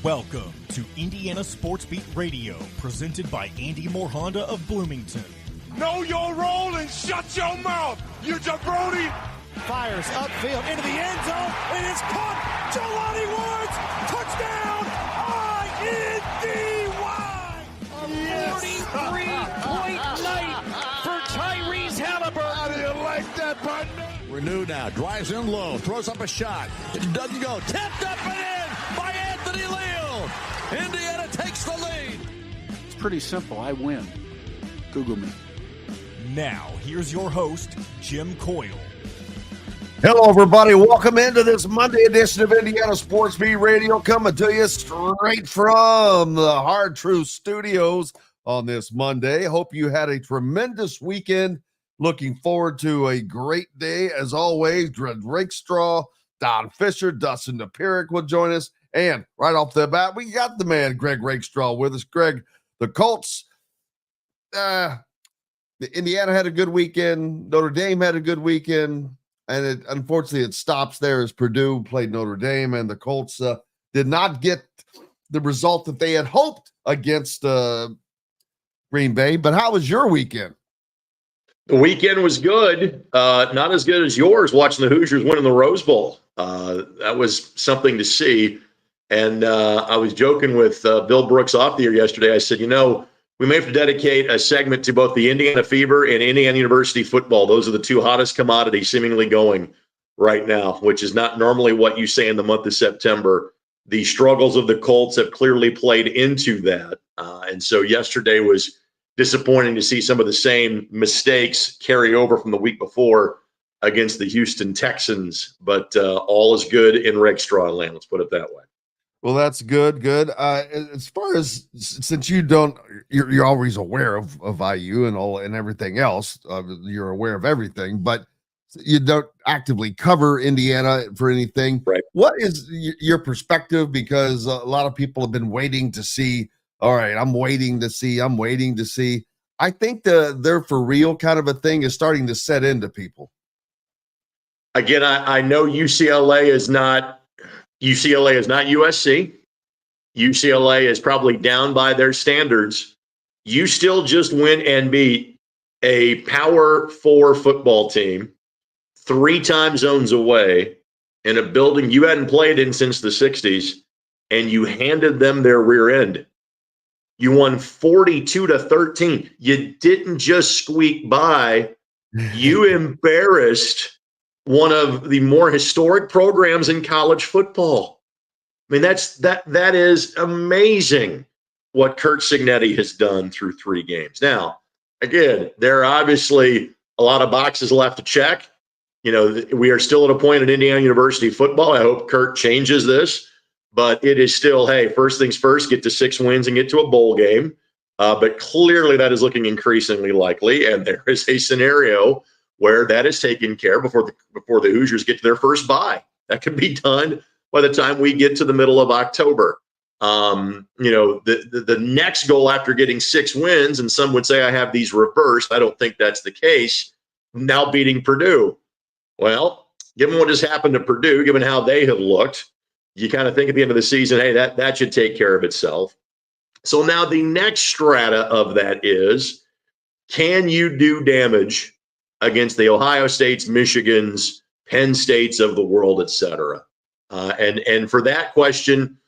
Welcome to Indiana Sports Beat Radio, presented by Andy Morhonda of Bloomington. Know your role and shut your mouth, you jabroni! Fires upfield into the end zone. It is caught. Jelani Woods, touchdown! INDY! A 43-point night for Tyrese Halliburton. How do you like that, partner? Renew now, drives in low, throws up a shot. It doesn't go. Tipped up and in by Anthony Leal. Indiana takes the lead. It's pretty simple. I win. Google me. Now, here's your host, Jim Coyle. Hello, everybody. Welcome into this Monday edition of Indiana Sports Beat Radio, coming to you straight from the Hard Truth Studios on this Monday. Hope you had a tremendous weekend. Looking forward to a great day. As always, Rakestraw, Don Fischer, Dustin Dopirak will join us. And right off the bat, we got the man, Greg Rakestraw, with us. Greg, the Colts, Indiana had a good weekend. Notre Dame had a good weekend. And unfortunately, it stops there as Purdue played Notre Dame, and the Colts did not get the result that they had hoped against Green Bay. But how was your weekend? The weekend was good. Not as good as yours, watching the Hoosiers win in the Rose Bowl. That was something to see. And I was joking with Bill Brooks off the air yesterday. I said, we may have to dedicate a segment to both the Indiana Fever and Indiana University football. Those are the two hottest commodities seemingly going right now, which is not normally what you say in the month of September. The struggles of the Colts have clearly played into that. And so yesterday was disappointing to see some of the same mistakes carry over from the week before against the Houston Texans. But all is good in Rakestraw land, let's put it that way. Well, that's good. As far as, since you're always aware of IU and everything else, you're aware of everything, but you don't actively cover Indiana for anything. Right. What is your perspective? Because a lot of people have been waiting to see. All right, I'm waiting to see. I think they're for real kind of a thing is starting to set into people. Again, I know UCLA is not USC. UCLA is probably down by their standards. You still just went and beat a Power 4 football team 3 time zones away in a building you hadn't played in since the 60s, and you handed them their rear end. You won 42-13. You didn't just squeak by. You embarrassed one of the more historic programs in college football. I mean, that is amazing what Curt Cignetti has done through 3 games. Now, again, there are obviously a lot of boxes left to check. We are still at a point in Indiana University football. I hope Curt changes this, but it is still, hey, first things first, get to 6 wins and get to a bowl game. But clearly that is looking increasingly likely, and there is a scenario where that is taken care before the Hoosiers get to their first bye. That could be done by the time we get to the middle of October. The next goal after getting 6 wins, and some would say I have these reversed. I don't think that's the case. Now beating Purdue. Well, given what has happened to Purdue, given how they have looked, you kind of think at the end of the season, hey, that should take care of itself. So now the next strata of that is, can you do damage against the Ohio States, Michigans, Penn States of the world, et cetera? And for that question,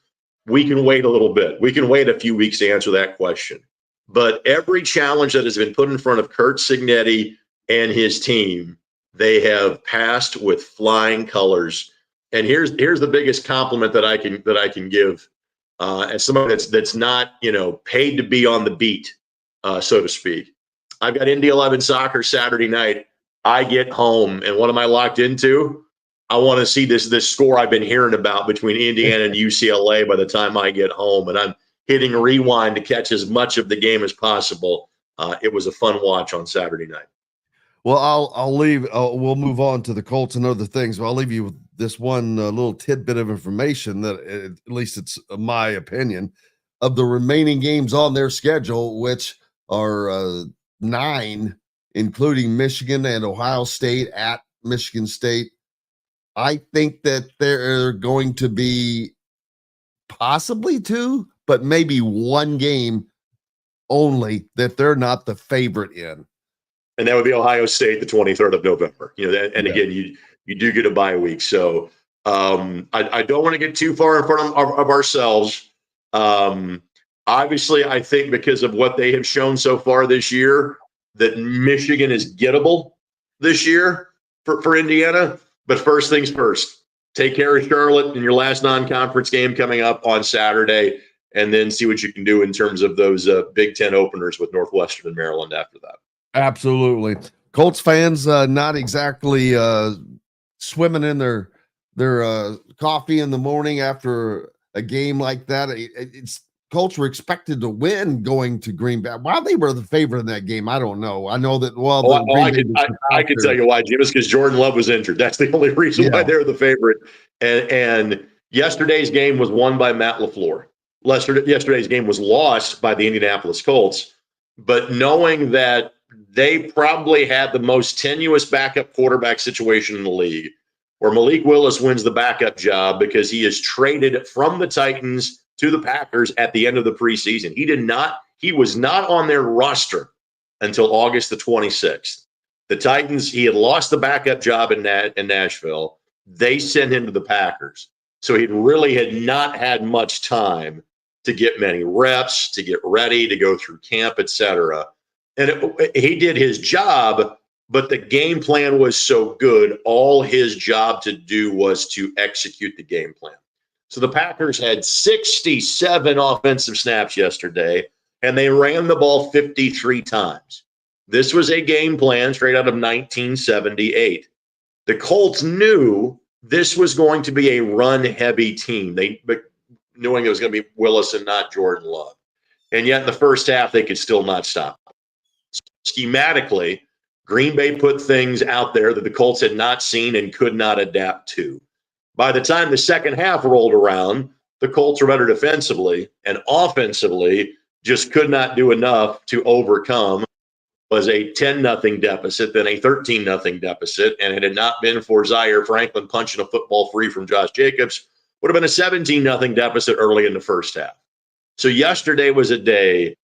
we can wait a little bit. We can wait a few weeks to answer that question. But every challenge that has been put in front of Curt Cignetti and his team, they have passed with flying colors. And here's the biggest compliment that I can give as somebody that's not paid to be on the beat, so to speak. I've got Indy 11 soccer Saturday night. I get home, and what am I locked into? I want to see this score I've been hearing about between Indiana and UCLA by the time I get home, and I'm hitting rewind to catch as much of the game as possible. It was a fun watch on Saturday night. Well, I'll leave. We'll move on to the Colts and other things, but I'll leave you with this one little tidbit of information that, at least it's my opinion, of the remaining games on their schedule, which are 9, including Michigan and Ohio State at Michigan State. I think that there are going to be possibly 2, but maybe 1 game only that they're not the favorite in. And that would be Ohio State, the 23rd of November. Again, you do get a bye week. So I don't want to get too far in front of ourselves. Obviously, I think because of what they have shown so far this year, that Michigan is gettable this year for Indiana. But first things first, take care of Charlotte in your last non-conference game coming up on Saturday, and then see what you can do in terms of those Big Ten openers with Northwestern and Maryland after that. Absolutely. Colts fans not exactly swimming in their coffee in the morning after a game like that. It's Colts were expected to win going to Green Bay. Why they were the favorite in that game, I don't know. I know that, I can tell you why, Jim. It's because Jordan Love was injured. That's the only reason why they're the favorite. And yesterday's game was won by Matt LaFleur. Yesterday's game was lost by the Indianapolis Colts. But knowing that they probably had the most tenuous backup quarterback situation in the league, where Malik Willis wins the backup job because he is traded from the Titans to the Packers at the end of the preseason. He was not on their roster until August the 26th. The Titans, he had lost the backup job in Nashville. They sent him to the Packers. So he really had not had much time to get many reps, to get ready, to go through camp, etc. And he did his job, but the game plan was so good, all his job to do was to execute the game plan. So the Packers had 67 offensive snaps yesterday, and they ran the ball 53 times. This was a game plan straight out of 1978. The Colts knew this was going to be a run-heavy team. Knowing it was going to be Willis and not Jordan Love. And yet in the first half, they could still not stop. Schematically, Green Bay put things out there that the Colts had not seen and could not adapt to. By the time the second half rolled around, the Colts were better defensively, and offensively just could not do enough to overcome was a 10-0 deficit, then a 13-0 deficit, and it had not been for Zaire Franklin punching a football free from Josh Jacobs, would have been a 17-0 deficit early in the first half. So yesterday was a day,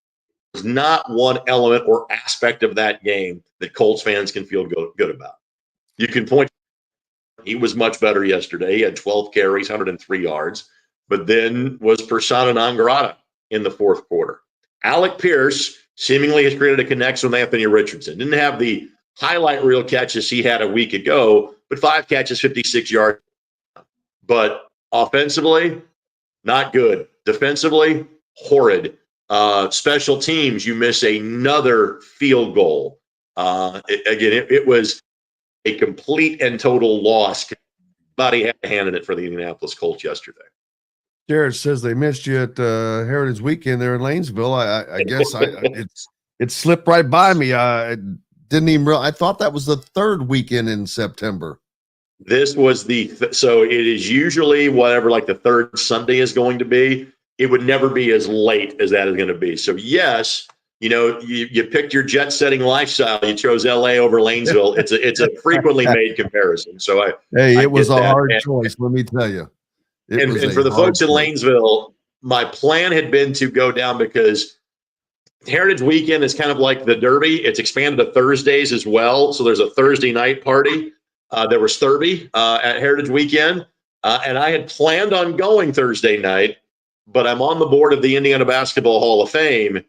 was not one element or aspect of that game that Colts fans can feel good about. You can point, he was much better yesterday. He had 12 carries, 103 yards, but then was persona non grata in the fourth quarter. Alec Pierce seemingly has created a connection with Anthony Richardson. Didn't have the highlight reel catches he had a week ago, but 5 catches, 56 yards. But offensively, not good. Defensively, horrid. Special teams, you miss another field goal. It was a complete and total loss. Everybody had a hand in it for the Indianapolis Colts yesterday. Jared says they missed you at Heritage Weekend there in Lanesville. I guess it slipped right by me. I didn't even realize. I thought that was the third weekend in September. This was so it is usually whatever, like the third Sunday is going to be. It would never be as late as that is going to be. So yes, you picked your jet setting lifestyle. You chose LA over Lanesville. It's a frequently made comparison. So it was a hard choice. Let me tell you. And for the folks in Lanesville, my plan had been to go down because Heritage Weekend is kind of like the Derby. It's expanded to Thursdays as well. So there's a Thursday night party. There was Thurby at Heritage Weekend. And I had planned on going Thursday night, but I'm on the board of the Indiana Basketball Hall of Fame,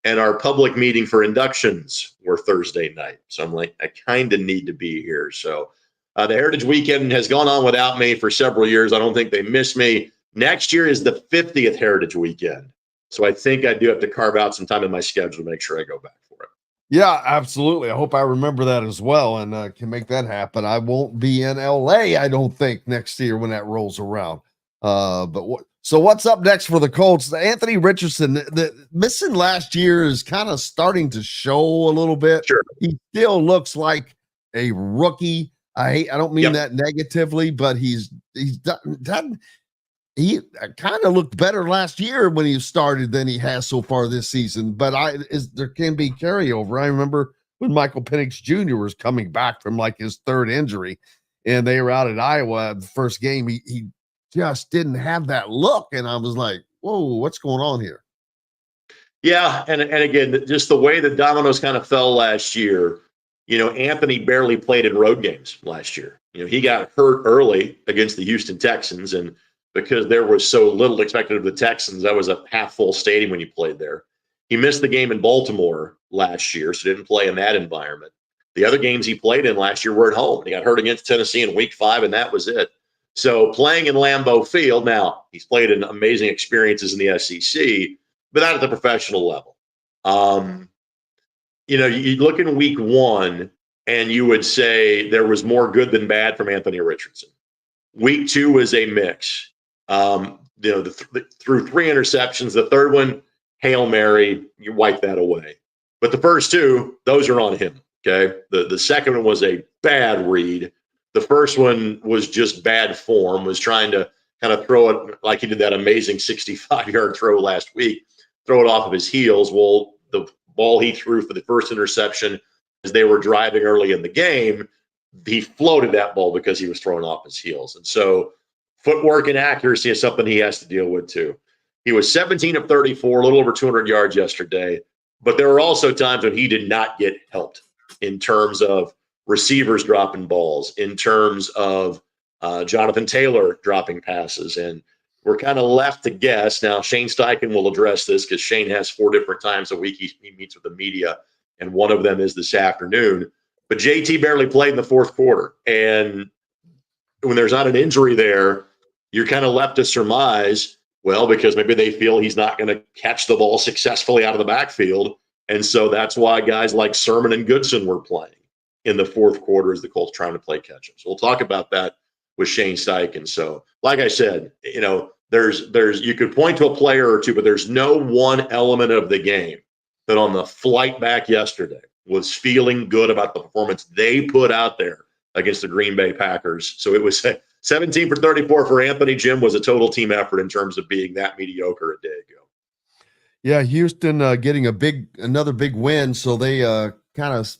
and our public meeting for inductions were Thursday night. So I'm like, I kind of need to be here. So the Heritage Weekend has gone on without me for several years. I don't think they miss me. Next year is the 50th Heritage Weekend. So I think I do have to carve out some time in my schedule to make sure I go back for it. Yeah, absolutely. I hope I remember that as well and can make that happen. I won't be in LA, I don't think, next year when that rolls around. So what's up next for the Colts? Anthony Richardson, the missing last year is kind of starting to show a little bit. Sure. He still looks like a rookie. I don't mean that negatively, but he kind of looked better last year when he started than he has so far this season. But there can be carryover. I remember when Michael Penix Jr. was coming back from like his third injury, and they were out at Iowa the first game. He just didn't have that look. And I was like, whoa, what's going on here? Yeah, and again, just the way the dominoes kind of fell last year, Anthony barely played in road games last year. He got hurt early against the Houston Texans, and because there was so little expected of the Texans, that was a half-full stadium when he played there. He missed the game in Baltimore last year, so didn't play in that environment. The other games he played in last year were at home. He got hurt against Tennessee in Week 5, and that was it. So playing in Lambeau Field, now he's played in amazing experiences in the SEC, but not at the professional level. You look in Week 1, and you would say there was more good than bad from Anthony Richardson. Week 2 was a mix. Through 3 interceptions, the third one, Hail Mary, you wipe that away. But the first 2, those are on him. Okay. The second one was a bad read. The first one was just bad form, was trying to kind of throw it like he did that amazing 65-yard throw last week, throw it off of his heels. Well, the ball he threw for the first interception as they were driving early in the game, he floated that ball because he was throwing off his heels. And so footwork and accuracy is something he has to deal with too. He was 17 of 34, a little over 200 yards yesterday, but there were also times when he did not get helped in terms of receivers dropping balls, in terms of Jonathan Taylor dropping passes. And we're kind of left to guess. Now, Shane Steichen will address this because Shane has 4 different times a week he meets with the media, and one of them is this afternoon. But JT barely played in the fourth quarter. And when there's not an injury there, you're kind of left to surmise, well, because maybe they feel he's not going to catch the ball successfully out of the backfield. And so that's why guys like Sermon and Goodson were playing in the fourth quarter as the Colts trying to play catch-up. So we'll talk about that with Shane Steichen. So like I said, there's you could point to a player or two, but there's no one element of the game that on the flight back yesterday was feeling good about the performance they put out there against the Green Bay Packers. So it was 17 for 34 for Anthony. Jim, was a total team effort in terms of being that mediocre a day ago. Yeah, Houston getting another big win, so they kind of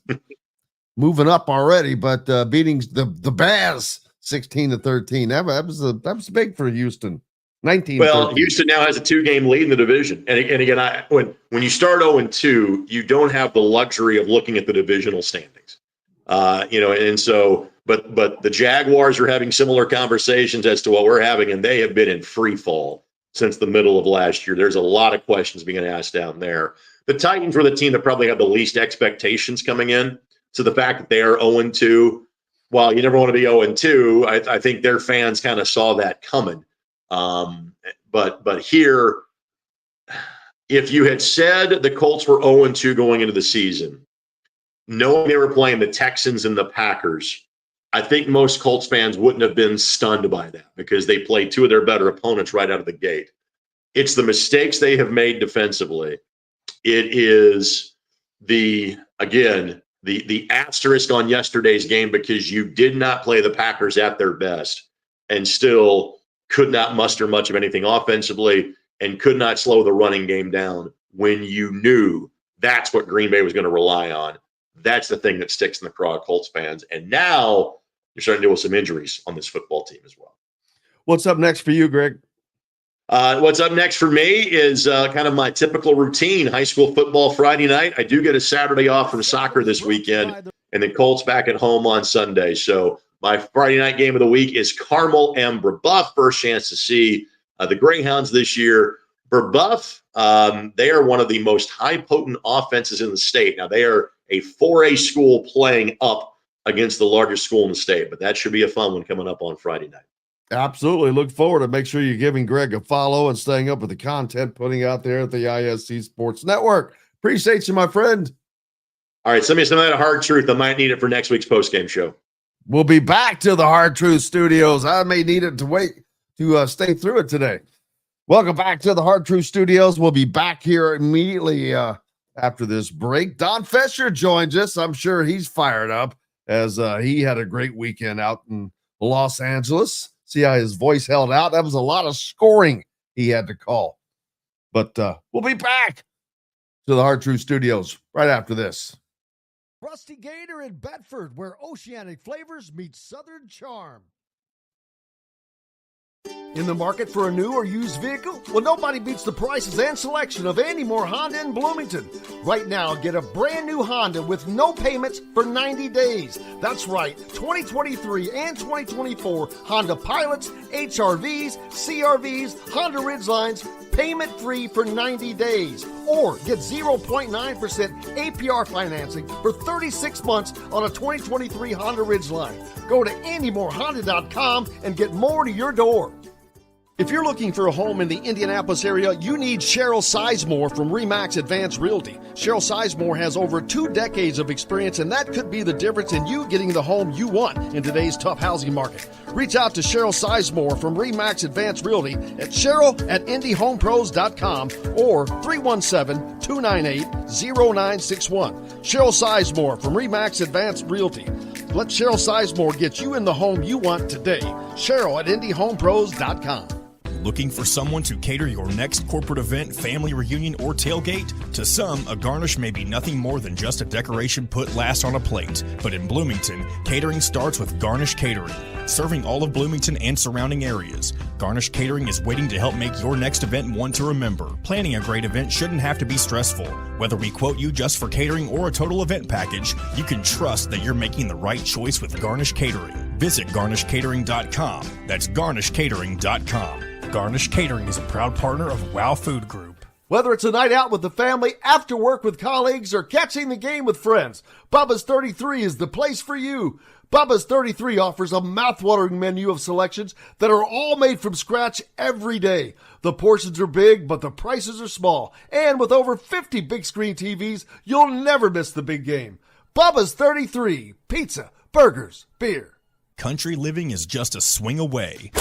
moving up already, but beating the Bears 16-13. That was big for Houston. 19. Well, Houston now has a 2-game lead in the division, and again, when you start 0-2, you don't have the luxury of looking at the divisional standings, and so. But the Jaguars are having similar conversations as to what we're having, and they have been in free fall since the middle of last year. There's a lot of questions being asked down there. The Titans were the team that probably had the least expectations coming in. So the fact that they are 0-2, while you never want to be 0-2, I think their fans kind of saw that coming. But here, if you had said the Colts were 0-2 going into the season, knowing they were playing the Texans and the Packers, I think most Colts fans wouldn't have been stunned by that because they played 2 of their better opponents right out of the gate. It's the mistakes they have made defensively. It is the asterisk on yesterday's game because you did not play the Packers at their best and still could not muster much of anything offensively and could not slow the running game down when you knew that's what Green Bay was going to rely on. That's the thing that sticks in the craw of Colts fans. And now you're starting to deal with some injuries on this football team as well. What's up next for you, Greg? What's up next for me is kind of my typical routine. High school football Friday night. I do get a Saturday off from soccer this weekend, and the Colts back at home on Sunday. So my Friday night game of the week is Carmel and Brebeuf. First chance to see the Greyhounds this year. Brebeuf, they are one of the most high-potent offenses in the state. Now, they are a 4A school playing up against the largest school in the state, but that should be a fun one coming up on Friday night. Absolutely. Look forward to make sure you're giving Greg a follow and staying up with the content putting out there at the ISC Sports Network. Appreciate you, my friend. All right, send me some of that hard truth. I might need it for next week's postgame show. We'll be back to the Hard Truth Studios. I may need it to wait to stay through it today. Welcome back to the Hard Truth Studios. We'll be back here immediately after this break. Don Fischer joins us. I'm sure he's fired up as he had a great weekend out in Los Angeles. See how his voice held out? That was a lot of scoring he had to call. But we'll be back to the Hard Truth Studios right after this. Rusty Gator in Bedford, where oceanic flavors meet southern charm. In the market for a new or used vehicle? Well, nobody beats the prices and selection of Andy Moore Honda in Bloomington. Right now, get a brand new Honda with no payments for 90 days. That's right, 2023 and 2024 Honda Pilots, HRVs, CRVs, Honda Ridgelines, payment-free for 90 days. Or get 0.9% APR financing for 36 months on a 2023 Honda Ridgeline. Go to AndyMoreHonda.com and get more to your door. If you're looking for a home in the Indianapolis area, you need Cheryl Sizemore from RE/MAX Advanced Realty. Cheryl Sizemore has over 2 decades of experience, and that could be the difference in you getting the home you want in today's tough housing market. Reach out to Cheryl Sizemore from RE/MAX Advanced Realty at Cheryl@IndyHomePros.com or 317-298-0961. Cheryl Sizemore from RE/MAX Advanced Realty. Let Cheryl Sizemore get you in the home you want today. Cheryl@IndyHomePros.com. Looking for someone to cater your next corporate event, family reunion, or tailgate? To some, a garnish may be nothing more than just a decoration put last on a plate. But in Bloomington, catering starts with Garnish Catering. Serving all of Bloomington and surrounding areas, Garnish Catering is waiting to help make your next event one to remember. Planning a great event shouldn't have to be stressful. Whether we quote you just for catering or a total event package, you can trust that you're making the right choice with Garnish Catering. Visit garnishcatering.com. That's garnishcatering.com. Garnish Catering is a proud partner of WOW Food Group. Whether it's a night out with the family, after work with colleagues, or catching the game with friends, Bubba's 33 is the place for you. Bubba's 33 offers a mouth-watering menu of selections that are all made from scratch every day. The portions are big, but the prices are small. And with over 50 big-screen TVs, you'll never miss the big game. Bubba's 33. Pizza, burgers, beer. Country living is just a swing away.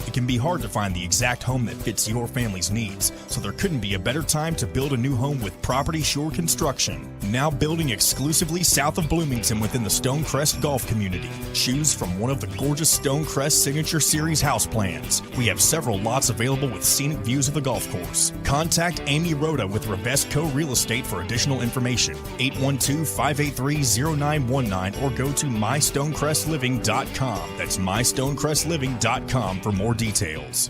It can be hard to find the exact home that fits your family's needs, so there couldn't be a better time to build a new home with Property Shore Construction. Now building exclusively south of Bloomington within the Stonecrest Golf Community. Choose from one of the gorgeous Stonecrest Signature Series house plans. We have several lots available with scenic views of the golf course. Contact Amy Rhoda with Revesco Real Estate for additional information. 812-583-0919 or go to mystonecrestliving.com. That's mystonecrestliving.com for more details.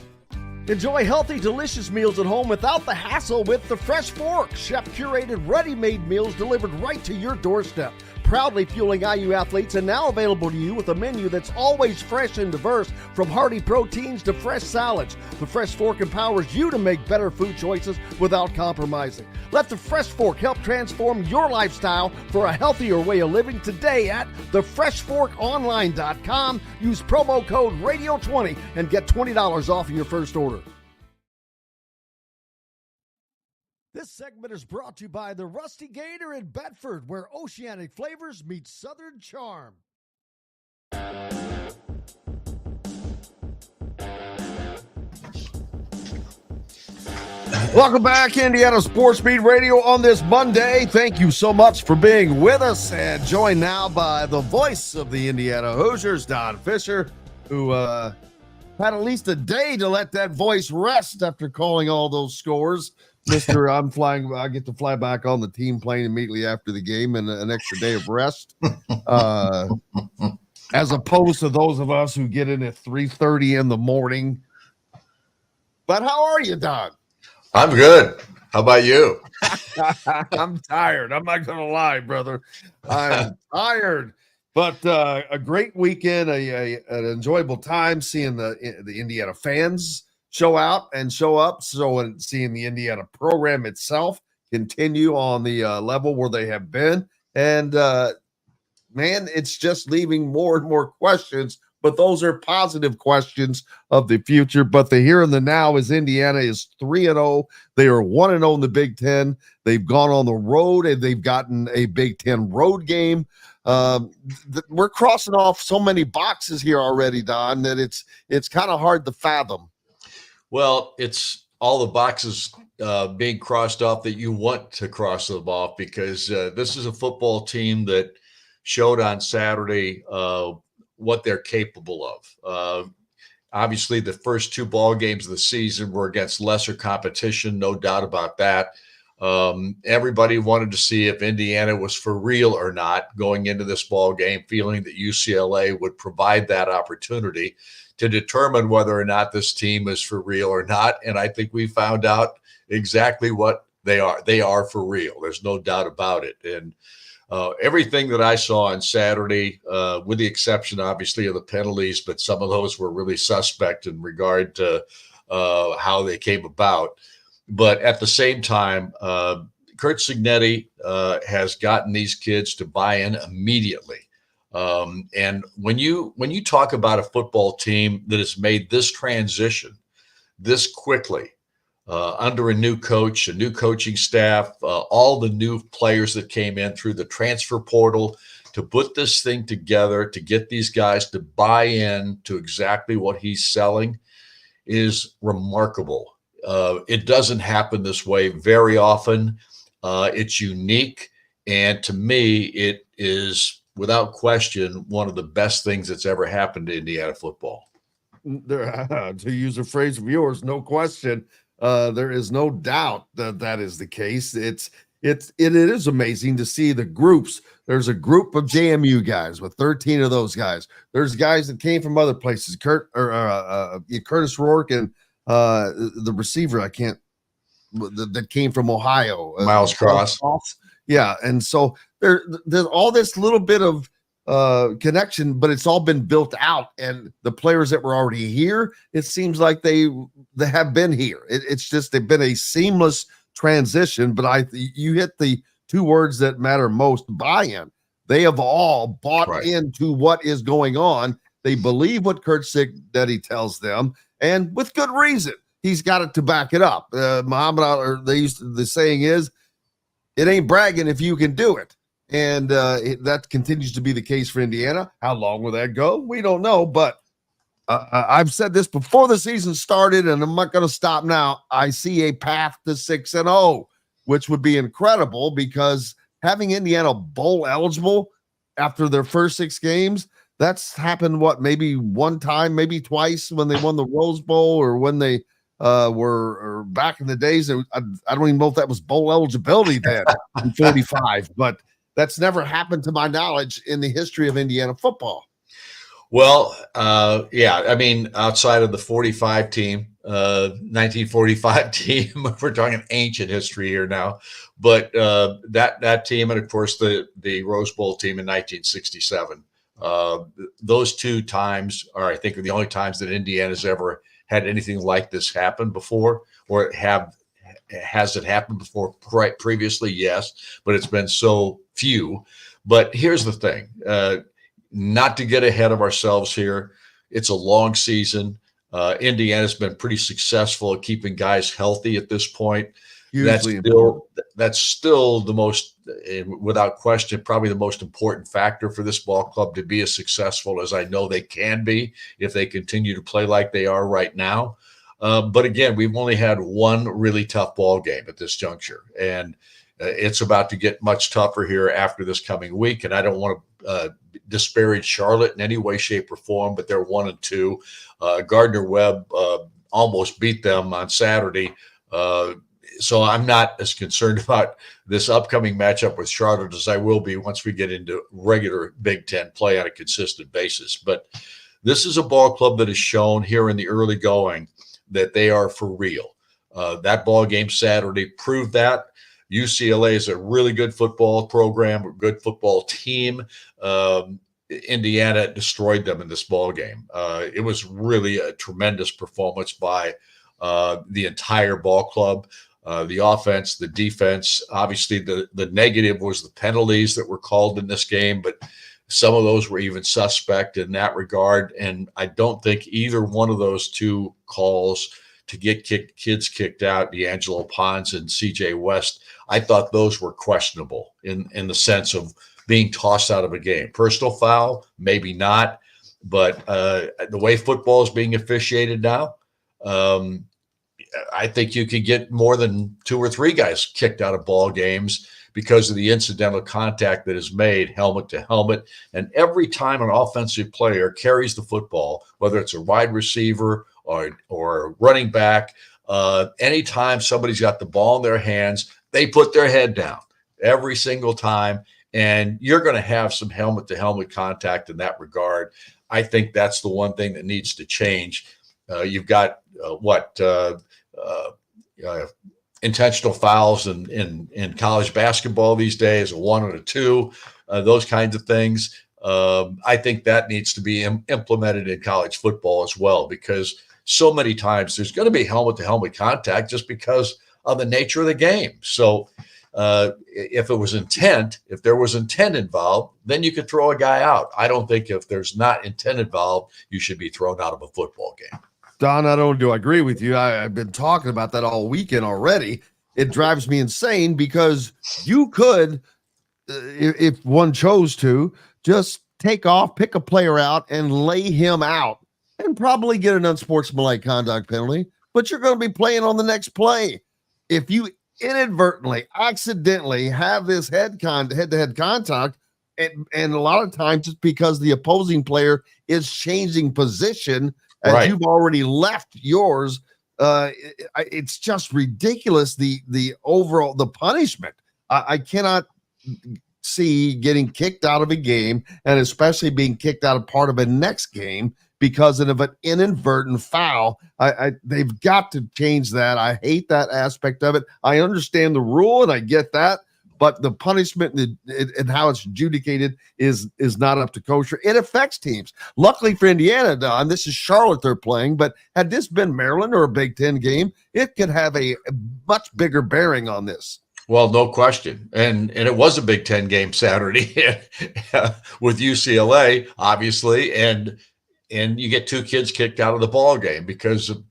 Enjoy healthy, delicious meals at home without the hassle with the Fresh Fork. Chef-curated, ready-made meals delivered right to your doorstep. Proudly fueling IU athletes and now available to you with a menu that's always fresh and diverse, from hearty proteins to fresh salads. The Fresh Fork empowers you to make better food choices without compromising. Let the Fresh Fork help transform your lifestyle for a healthier way of living today at thefreshforkonline.com. Use promo code RADIO20 and get $20 off your first order. This segment is brought to you by the Rusty Gator in Bedford, where oceanic flavors meet southern charm. Welcome back, Indiana Sports Beat Radio on this Monday. Thank you so much for being with us, and joined now by the voice of the Indiana Hoosiers, Don Fischer, who had at least a day to let that voice rest after calling all those scores. Mr. I get to fly back on the team plane immediately after the game and an extra day of rest. As opposed to those of us who get in at 3:30 in the morning. But how are you, Don? I'm good. How about you? I'm tired. I'm not going to lie, brother. I'm tired. But a great weekend, an enjoyable time seeing the Indiana fans show out and show up. And seeing the Indiana program itself continue on the level where they have been. And, man, it's just leaving more and more questions. But those are positive questions of the future. But the here and the now is Indiana is 3-0. They are 1-0 in the Big Ten. They've gone on the road and they've gotten a Big Ten road game. We're crossing off so many boxes here already, Don, that it's kind of hard to fathom. Well, it's all the boxes being crossed off that you want to cross them off, because this is a football team that showed on Saturday what they're capable of. Obviously, the first two ball games of the season were against lesser competition, no doubt about that. Everybody wanted to see if Indiana was for real or not going into this ball game, feeling that UCLA would provide that opportunity to determine whether or not this team is for real or not. And I think we found out exactly what they are. They are for real. There's no doubt about it. And everything that I saw on Saturday, with the exception, obviously, of the penalties, but some of those were really suspect in regard to how they came about. But at the same time, Curt Cignetti has gotten these kids to buy in immediately. And when you talk about a football team that has made this transition this quickly, under a new coach, a new coaching staff, all the new players that came in through the transfer portal to put this thing together, to get these guys to buy in to exactly what he's selling is remarkable. It doesn't happen this way very often. It's unique. And to me, it is without question one of the best things that's ever happened to Indiana football. To use a phrase of yours, no question. There is no doubt that is the case. It is amazing to see the groups. There's a group of JMU guys with 13 of those guys. There's guys that came from other places. Curtis Rourke and the receiver that came from Ohio, Miles Cross. Yeah, and so there's all this little bit of connection, but it's all been built out, and the players that were already here, it seems like they have been here. It's just they've been a seamless transition. But you hit the two words that matter most: buy-in. They have all bought into what is going on. They believe what Curt Cignetti tells them, and with good reason. He's got it to back it up. Muhammad Ali, the saying is, "It ain't bragging if you can do it." And that continues to be the case for Indiana. How long will that go? We don't know. But I've said this before the season started, and I'm not going to stop now. I see a path to 6-0, which would be incredible, because having Indiana bowl eligible after their first 6 games, that's happened, maybe one time, maybe twice, when they won the Rose Bowl, or when they were back in the days. I don't even know if that was bowl eligibility then in 45, but that's never happened to my knowledge in the history of Indiana football. Well, yeah, I mean, outside of the 45 team, 1945 team, we're talking ancient history here now, but that team, and of course the Rose Bowl team in 1967, those 2 times are, I think, the only times that Indiana's ever had anything like this happen before, or has it happened before previously? Yes, but it's been so few. But here's the thing, not to get ahead of ourselves here. It's a long season. Indiana's been pretty successful at keeping guys healthy at this point. That's still the most, without question, probably the most important factor for this ball club to be as successful as I know they can be if they continue to play like they are right now. But again, we've only had one really tough ball game at this juncture, and it's about to get much tougher here after this coming week. And I don't want to disparage Charlotte in any way, shape, or form, but they're 1-2. Gardner-Webb almost beat them on Saturday. So I'm not as concerned about this upcoming matchup with Charlotte as I will be once we get into regular Big Ten play on a consistent basis. But this is a ball club that has shown here in the early going that they are for real. That ball game Saturday proved that. UCLA is a really good football program, a good football team. Indiana destroyed them in this ball game. It was really a tremendous performance by the entire ball club. The offense, the defense, obviously the negative was the penalties that were called in this game, but some of those were even suspect in that regard. And I don't think either one of those 2 calls to get kids kicked out, D'Angelo Pons and CJ West, I thought those were questionable in the sense of being tossed out of a game. Personal foul, maybe not, but the way football is being officiated now, I think you could get more than 2 or 3 guys kicked out of ball games because of the incidental contact that is made helmet to helmet. And every time an offensive player carries the football, whether it's a wide receiver or running back, anytime somebody's got the ball in their hands, they put their head down every single time. And you're going to have some helmet-to-helmet contact in that regard. I think that's the one thing that needs to change. You've got intentional fouls in college basketball these days, a 1 and a 2, those kinds of things. I think that needs to be implemented in college football as well, because so many times there's going to be helmet-to-helmet contact just because of the nature of the game. So if there was intent involved, then you could throw a guy out. I don't think if there's not intent involved, you should be thrown out of a football game. Don, not only do I agree with you, I've been talking about that all weekend already. It drives me insane because you could, if one chose to, just take off, pick a player out, and lay him out and probably get an unsportsmanlike conduct penalty, but you're going to be playing on the next play. If you inadvertently, accidentally have this head-to-head contact, and a lot of times it's because the opposing player is changing position as right. You've already left yours. It's just ridiculous, the overall the punishment. I cannot see getting kicked out of a game, and especially being kicked out of part of a next game because of an inadvertent foul. They've got to change that. I hate that aspect of it. I understand the rule and I get that, but the punishment and how it's adjudicated is not up to kosher. It affects teams. Luckily for Indiana, Don, this is Charlotte they're playing, but had this been Maryland or a Big Ten game, it could have a much bigger bearing on this. Well, no question. And it was a Big Ten game Saturday with UCLA, obviously, and you get 2 kids kicked out of the ball game because of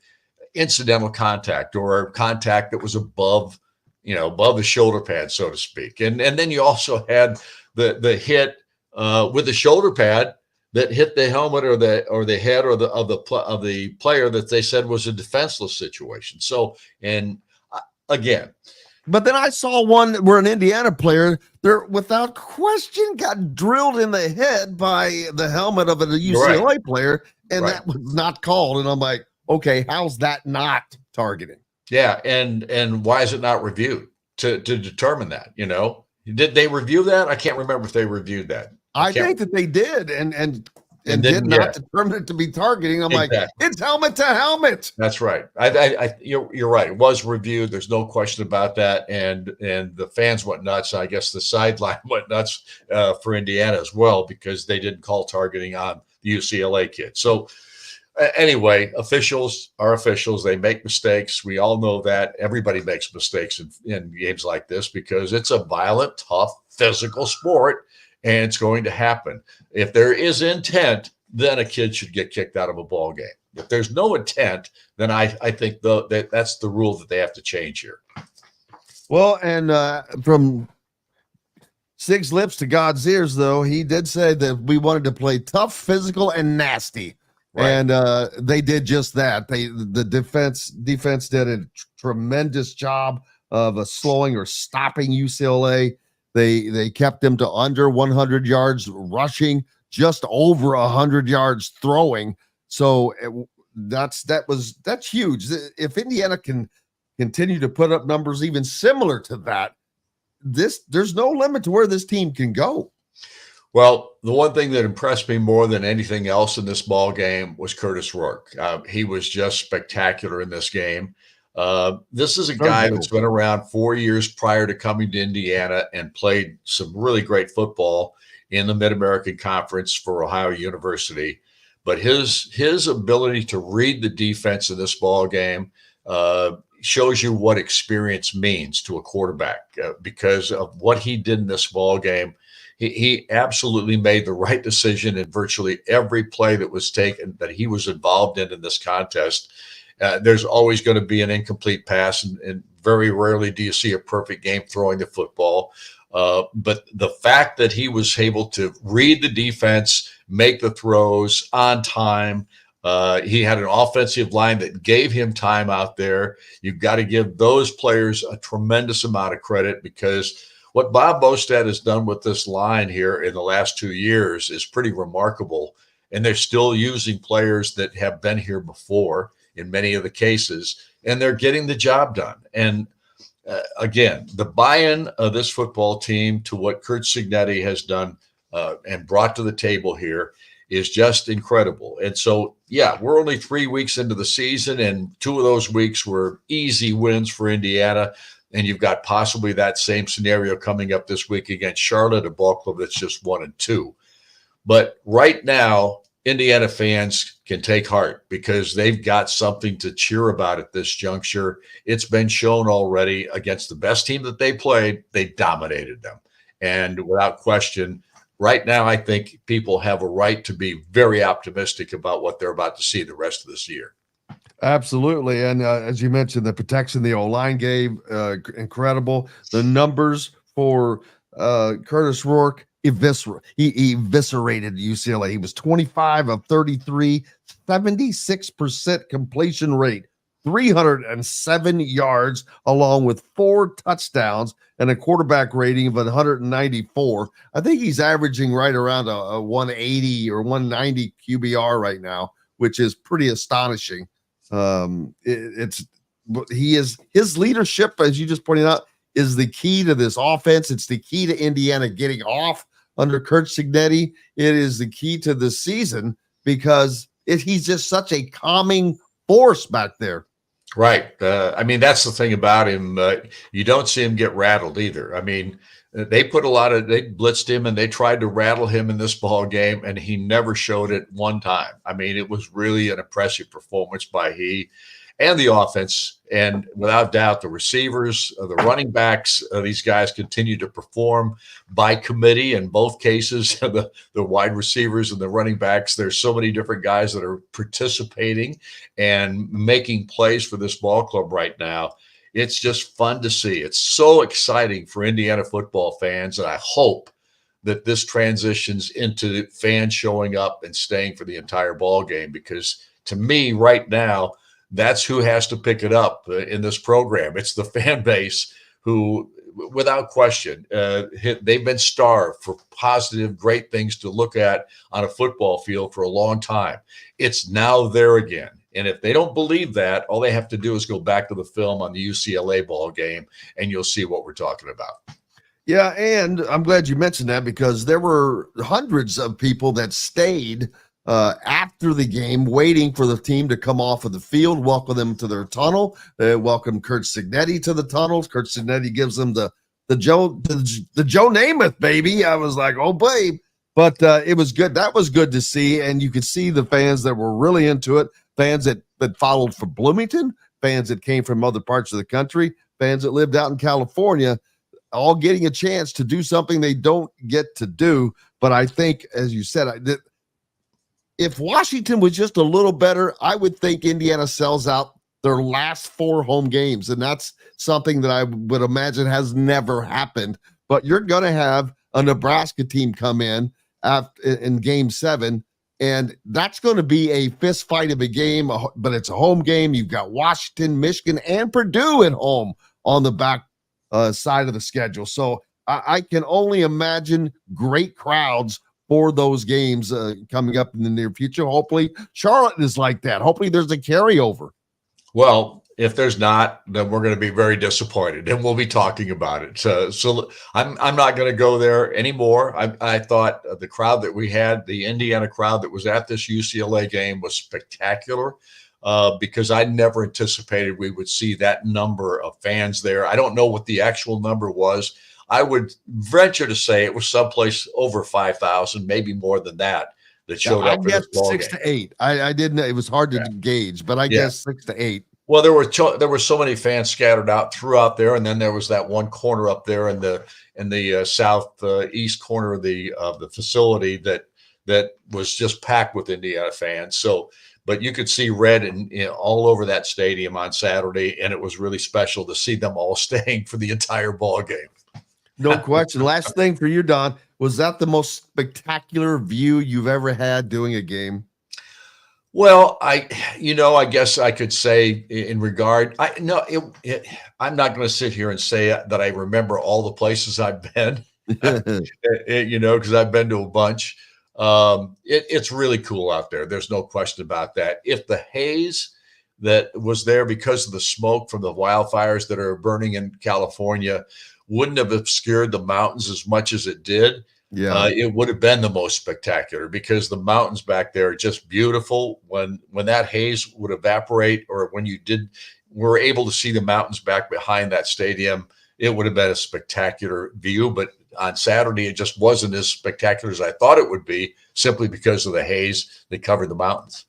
incidental contact or contact that was above the shoulder pad, so to speak. And then you also had the hit with the shoulder pad that hit the helmet or the head of the player that they said was a defenseless situation. So, and again. But then I saw one where an Indiana player there without question got drilled in the head by the helmet of a UCLA player, and that was not called. And I'm like, okay, how's that not targeting? Yeah, and why is it not reviewed to determine that? Did they review that? I can't remember if they reviewed that. I think that they did, and did not determine it to be targeting. I'm like, it's helmet to helmet. That's right. You're right. It was reviewed. There's no question about that. And the fans went nuts. I guess the sideline went nuts for Indiana as well because they didn't call targeting on the UCLA kid. So anyway, officials are officials. They make mistakes. We all know that. Everybody makes mistakes in games like this because it's a violent, tough, physical sport. And it's going to happen. If there is intent, then a kid should get kicked out of a ball game. If there's no intent, then I think that's the rule that they have to change here. Well, and from Sig's lips to God's ears, though, he did say that we wanted to play tough, physical, and nasty. Right. And they did just that. The defense did a tremendous job of slowing or stopping UCLA. They kept them to under 100 yards rushing, just over 100 yards throwing. So that's huge. If Indiana can continue to put up numbers even similar to that, there's no limit to where this team can go. Well, the one thing that impressed me more than anything else in this ball game was Curtis Rourke. He was just spectacular in this game. This is a guy that's been around 4 years prior to coming to Indiana and played some really great football in the Mid-American Conference for Ohio University. But his ability to read the defense in this ball game shows you what experience means to a quarterback because of what he did in this ball game. He absolutely made the right decision in virtually every play that was taken that he was involved in this contest. There's always going to be an incomplete pass, and very rarely do you see a perfect game throwing the football. But the fact that he was able to read the defense, make the throws on time, he had an offensive line that gave him time out there. You've got to give those players a tremendous amount of credit because what Bob Bostad has done with this line here in the last 2 years is pretty remarkable. And they're still using players that have been here before in many of the cases, and they're getting the job done. And again, the buy-in of this football team to what Curt Cignetti has done and brought to the table here is just incredible. And so, yeah, we're only 3 weeks into the season, and 2 of those weeks were easy wins for Indiana. And you've got possibly that same scenario coming up this week against Charlotte, a ball club that's just 1-2. But right now, Indiana fans can take heart because they've got something to cheer about at this juncture. It's been shown already against the best team that they played, they dominated them. And without question, right now, I think people have a right to be very optimistic about what they're about to see the rest of this year. Absolutely. And as you mentioned, the protection the O-line gave, incredible. The numbers for Curtis Rourke, he eviscerated UCLA. He was 25 of 33, 76% completion rate, 307 yards, along with 4 touchdowns and a quarterback rating of 194. I think he's averaging right around a 180 or 190 QBR right now, which is pretty astonishing. His leadership, as you just pointed out, is the key to this offense. It's the key to Indiana getting off under Curt Cignetti. It is the key to the season because he's just such a calming force back there. Right. I mean, that's the thing about him. You don't see him get rattled either. I mean, they blitzed him and they tried to rattle him in this ball game, and he never showed it one time. I mean, it was really an impressive performance by he and the offense. And without doubt, the receivers, the running backs, these guys continue to perform by committee in both cases. The wide receivers and the running backs, there's so many different guys that are participating and making plays for this ball club right now. It's just fun to see. It's so exciting for Indiana football fans, and I hope that this transitions into fans showing up and staying for the entire ball game, because to me right now, that's who has to pick it up in this program. It's the fan base who, without question, they've been starved for positive, great things to look at on a football field for a long time. It's now there again. And if they don't believe that, all they have to do is go back to the film on the UCLA ball game, and you'll see what we're talking about. Yeah, and I'm glad you mentioned that because there were hundreds of people that stayed after the game waiting for the team to come off of the field, welcome them to their tunnel. They welcome Curt Cignetti to the tunnels. Curt Cignetti gives them the Joe Namath, baby. I was like, oh, babe. But it was good. That was good to see, and you could see the fans that were really into it, fans that followed from Bloomington, fans that came from other parts of the country, fans that lived out in California, all getting a chance to do something they don't get to do. But I think, as you said, if Washington was just a little better, I would think Indiana sells out their last 4 home games, and that's something that I would imagine has never happened. But you're going to have a Nebraska team come in Game 7, and that's going to be a fist fight of a game, but it's a home game. You've got Washington, Michigan, and Purdue at home on the back side of the schedule. So I can only imagine great crowds for those games coming up in the near future. Hopefully Charlotte is like that. Hopefully there's a carryover. Well, if there's not, then we're going to be very disappointed, and we'll be talking about it. So I'm not going to go there anymore. I thought the crowd that we had, the Indiana crowd that was at this UCLA game, was spectacular because I never anticipated we would see that number of fans there. I don't know what the actual number was. I would venture to say it was someplace over 5,000, maybe more than that showed up for this ball game. 6 to 8. I didn't. It was hard to gauge, but I guess 6 to 8. Well, there were so many fans scattered out throughout there, and then there was that one corner up there in the southeast corner of the facility that was just packed with Indiana fans. So, but you could see red all over that stadium on Saturday, and it was really special to see them all staying for the entire ball game. No question. Last thing for you, Don, was that the most spectacular view you've ever had doing a game? Well, I guess I could say in regard, I'm not going to sit here and say that I remember all the places I've been, because I've been to a bunch. It's really cool out there. There's no question about that. If the haze that was there because of the smoke from the wildfires that are burning in California wouldn't have obscured the mountains as much as it did, it would have been the most spectacular, because the mountains back there are just beautiful. When that haze would evaporate, or when were able to see the mountains back behind that stadium, it would have been a spectacular view. But on Saturday, it just wasn't as spectacular as I thought it would be, simply because of the haze that covered the mountains.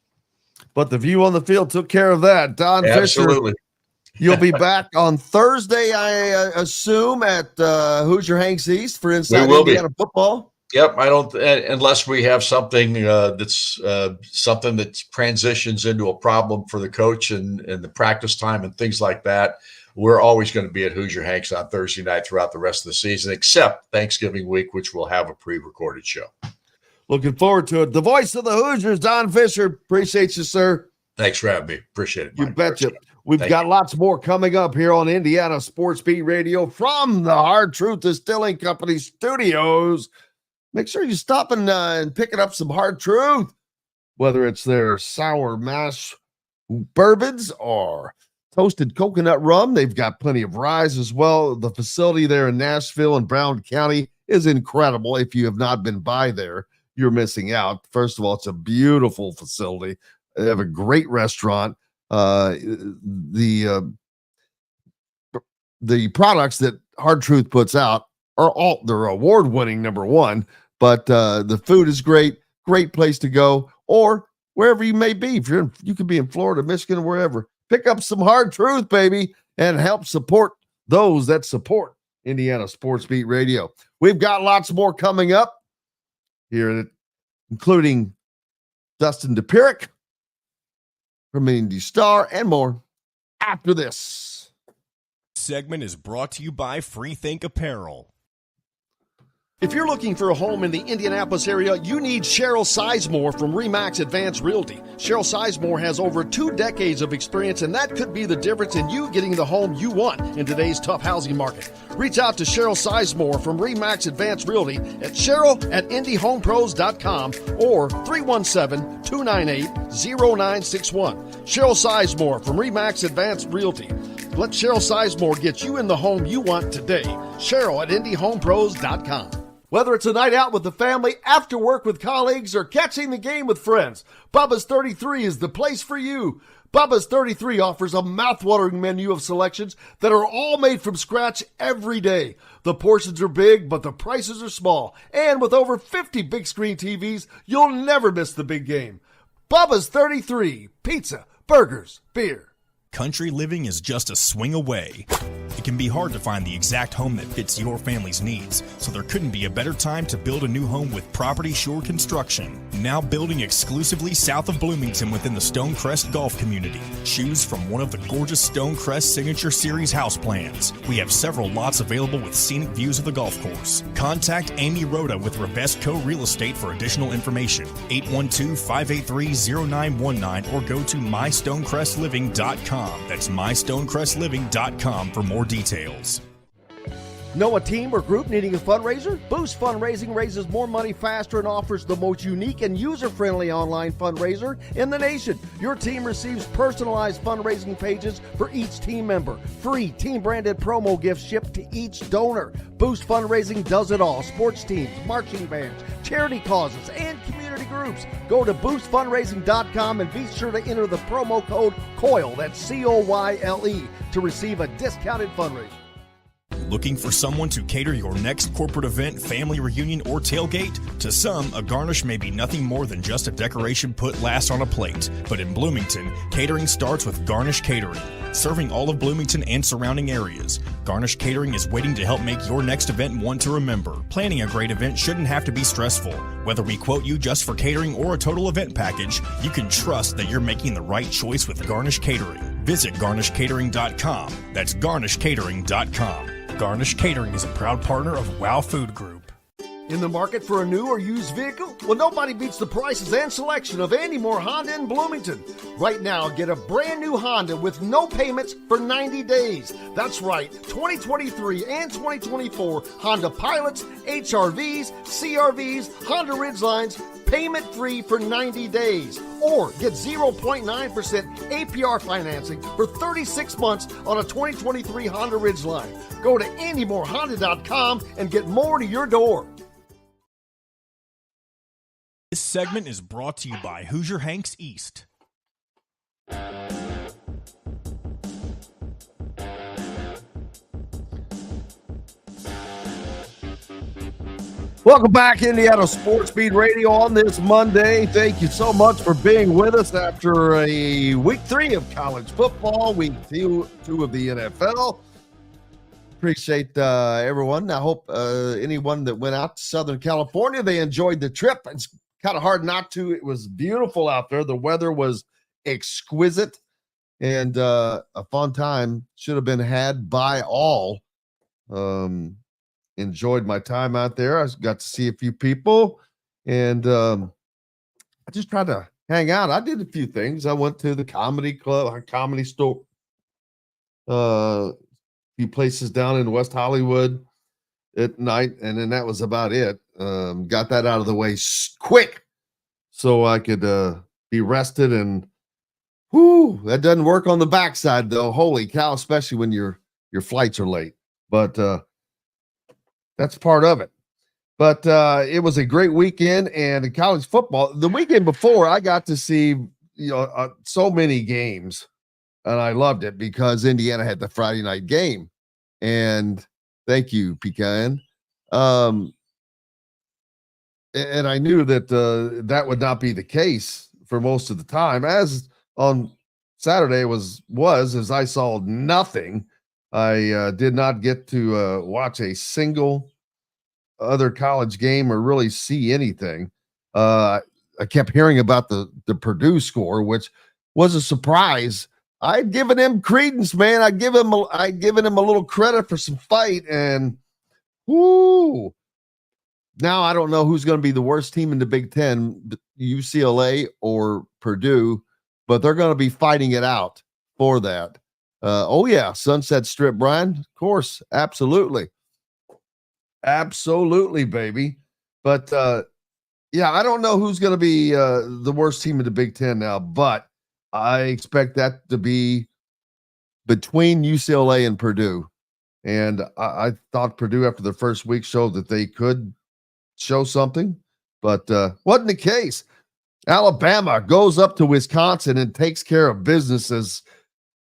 But the view on the field took care of that. Don Absolutely. Fischer, you'll be back on Thursday, I assume, at Hoosier Hanks East for Inside Indiana Football. Yep, I don't, unless we have something that's something that transitions into a problem for the coach and the practice time and things like that. We're always going to be at Hoosier Hanks on Thursday night throughout the rest of the season, except Thanksgiving week, which will have a pre-recorded show. Looking forward to it. The voice of the Hoosiers, Don Fischer. Appreciate you, sir. Thanks for having me. Appreciate it. You betcha. We've got lots more coming up here on Indiana Sports Beat Radio from the Hard Truth Distilling Company studios. Make sure you stop and picking up some Hard Truth, whether it's their sour mash bourbons or toasted coconut rum. They've got plenty of ryes as well. The facility there in Nashville and Brown County is incredible. If you have not been by there, you're missing out. First of all, it's a beautiful facility. They have a great restaurant. The products that Hard Truth puts out are they're award-winning, number one, but the food is great place to go, or wherever you may be. If you could be in Florida, Michigan, wherever. Pick up some Hard Truth, baby, and help support those that support Indiana Sports Beat Radio. We've got lots more coming up here, including Dustin Dopirak from Indy Star and more after this. Segment is brought to you by Freethink Apparel. If you're looking for a home in the Indianapolis area, you need Cheryl Sizemore from RE/MAX Advanced Realty. Cheryl Sizemore has over 2 decades of experience, and that could be the difference in you getting the home you want in today's tough housing market. Reach out to Cheryl Sizemore from RE/MAX Advanced Realty at cheryl@indyhomepros.com or 317-298-0961. Cheryl Sizemore from RE/MAX Advanced Realty. Let Cheryl Sizemore get you in the home you want today. Cheryl@indyhomepros.com. Whether it's a night out with the family, after work with colleagues, or catching the game with friends, Bubba's 33 is the place for you. Bubba's 33 offers a mouthwatering menu of selections that are all made from scratch every day. The portions are big, but the prices are small. And with over 50 big screen TVs, you'll never miss the big game. Bubba's 33, pizza, burgers, beer. Country living is just a swing away. It can be hard to find the exact home that fits your family's needs, so there couldn't be a better time to build a new home with Property Shore Construction. Now building exclusively south of Bloomington within the Stonecrest Golf community. Choose from one of the gorgeous Stonecrest Signature Series house plans. We have several lots available with scenic views of the golf course. Contact Amy Rhoda with Revesco Real Estate for additional information. 812-583-0919 or go to mystonecrestliving.com. That's mystonecrestliving.com for more details. Know a team or group needing a fundraiser? Boost Fundraising raises more money faster and offers the most unique and user-friendly online fundraiser in the nation. Your team receives personalized fundraising pages for each team member. Free team-branded promo gifts shipped to each donor. Boost Fundraising does it all. Sports teams, marching bands, charity causes, and community groups. Go to boostfundraising.com and be sure to enter the promo code COYLE, that's COYLE, to receive a discounted fundraiser. Looking for someone to cater your next corporate event, family reunion, or tailgate? To some, a garnish may be nothing more than just a decoration put last on a plate. But in Bloomington, catering starts with Garnish Catering. Serving all of Bloomington and surrounding areas, Garnish Catering is waiting to help make your next event one to remember. Planning a great event shouldn't have to be stressful. Whether we quote you just for catering or a total event package, you can trust that you're making the right choice with Garnish Catering. Visit garnishcatering.com. That's garnishcatering.com. Garnish Catering is a proud partner of WOW Food Group. In the market for a new or used vehicle? Well, nobody beats the prices and selection of Andy Moore Honda in Bloomington. Right now, get a brand new Honda with no payments for 90 days. That's right, 2023 and 2024 Honda Pilots, HRVs, CRVs, Honda Ridgelines, payment-free for 90 days. Or get 0.9% APR financing for 36 months on a 2023 Honda Ridgeline. Go to AndyMooreHonda.com and get more to your door. This segment is brought to you by Hoosier Hanks East. Welcome back, Indiana Sports Beat Radio on this Monday. Thank you so much for being with us after a week 3 of college football, week 2 of the NFL. Appreciate everyone. I hope anyone that went out to Southern California, they enjoyed the trip. It's kind of hard not to. It was beautiful out there. The weather was exquisite and a fun time. Should have been had by all. Enjoyed my time out there. I got to see a few people and I just tried to hang out. I did a few things. I went to the comedy club, a comedy store, a few places down in West Hollywood at night, and then that was about it. Got that out of the way quick so I could be rested. And that doesn't work on the backside though. Holy cow, especially when your flights are late. But that's part of it. But it was a great weekend, and in college football, the weekend before, I got to see so many games, and I loved it because Indiana had the Friday night game. And thank you, Pecan. And I knew that that would not be the case for most of the time. As on Saturday was as I saw nothing. I did not get to watch a single other college game or really see anything. I kept hearing about the Purdue score, which was a surprise. I'd given him credence, man. I'd given him a little credit for some fight, and now I don't know who's going to be the worst team in the Big Ten, UCLA or Purdue, but they're going to be fighting it out for that. Sunset Strip, Brian. Of course, absolutely. Absolutely, baby. But I don't know who's going to be the worst team in the Big Ten now, but I expect that to be between UCLA and Purdue. And I thought Purdue, after the first week, showed that they could show something, but wasn't the case. Alabama goes up to Wisconsin and takes care of business as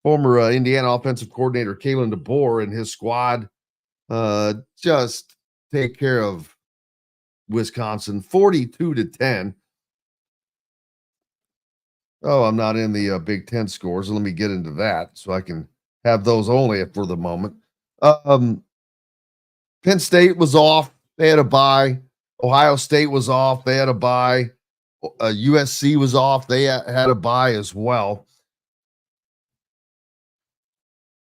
former Indiana offensive coordinator Kalen DeBoer and his squad just take care of Wisconsin 42-10. Oh, I'm not in the Big Ten scores. Let me get into that so I can have those only for the moment. Penn State was off. They had a bye. Ohio State was off. They had a bye. USC was off. They had a bye as well.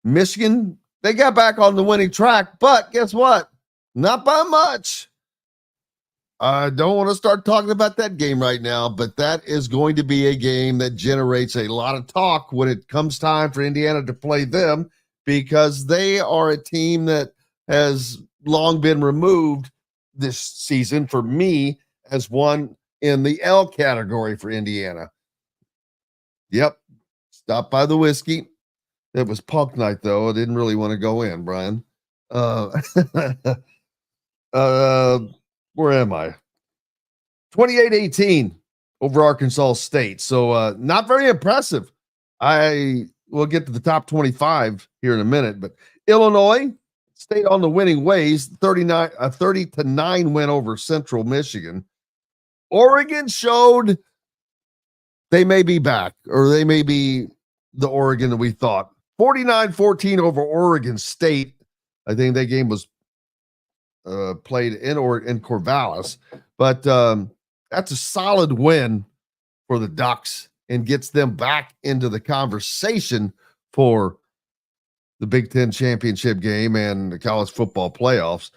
Michigan, they got back on the winning track, but guess what? Not by much. I don't want to start talking about that game right now, but that is going to be a game that generates a lot of talk when it comes time for Indiana to play them, because they are a team that has long been removed this season for me as one in the L category for Indiana. Yep. Stop by the whiskey. It was punk night, though. I didn't really want to go in, Brian. Where am I? 28-18 over Arkansas State. So not very impressive. I will get to the top 25 here in a minute, but Illinois stayed on the winning ways. 30-9 win over Central Michigan. Oregon showed they may be back, or they may be the Oregon that we thought. 49-14 over Oregon State. I think that game was played in Corvallis, but that's a solid win for the Ducks and gets them back into the conversation for the Big Ten championship game and the college football playoffs.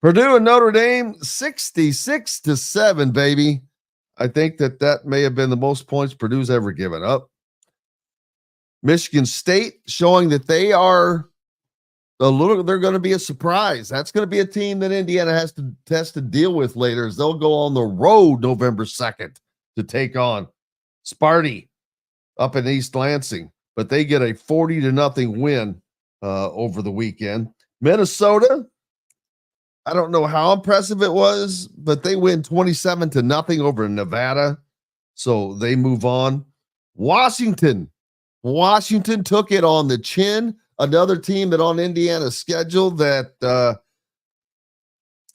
Purdue and Notre Dame, 66-7, baby. I think that may have been the most points Purdue's ever given up. Michigan State showing that they are they're going to be a surprise. That's going to be a team that Indiana has to deal with later, as they'll go on the road November 2nd to take on Sparty up in East Lansing. But they get a 40-0 win over the weekend. Minnesota, I don't know how impressive it was, but they win 27-0 over Nevada. So they move on. Washington took it on the chin. Another team that on Indiana's schedule that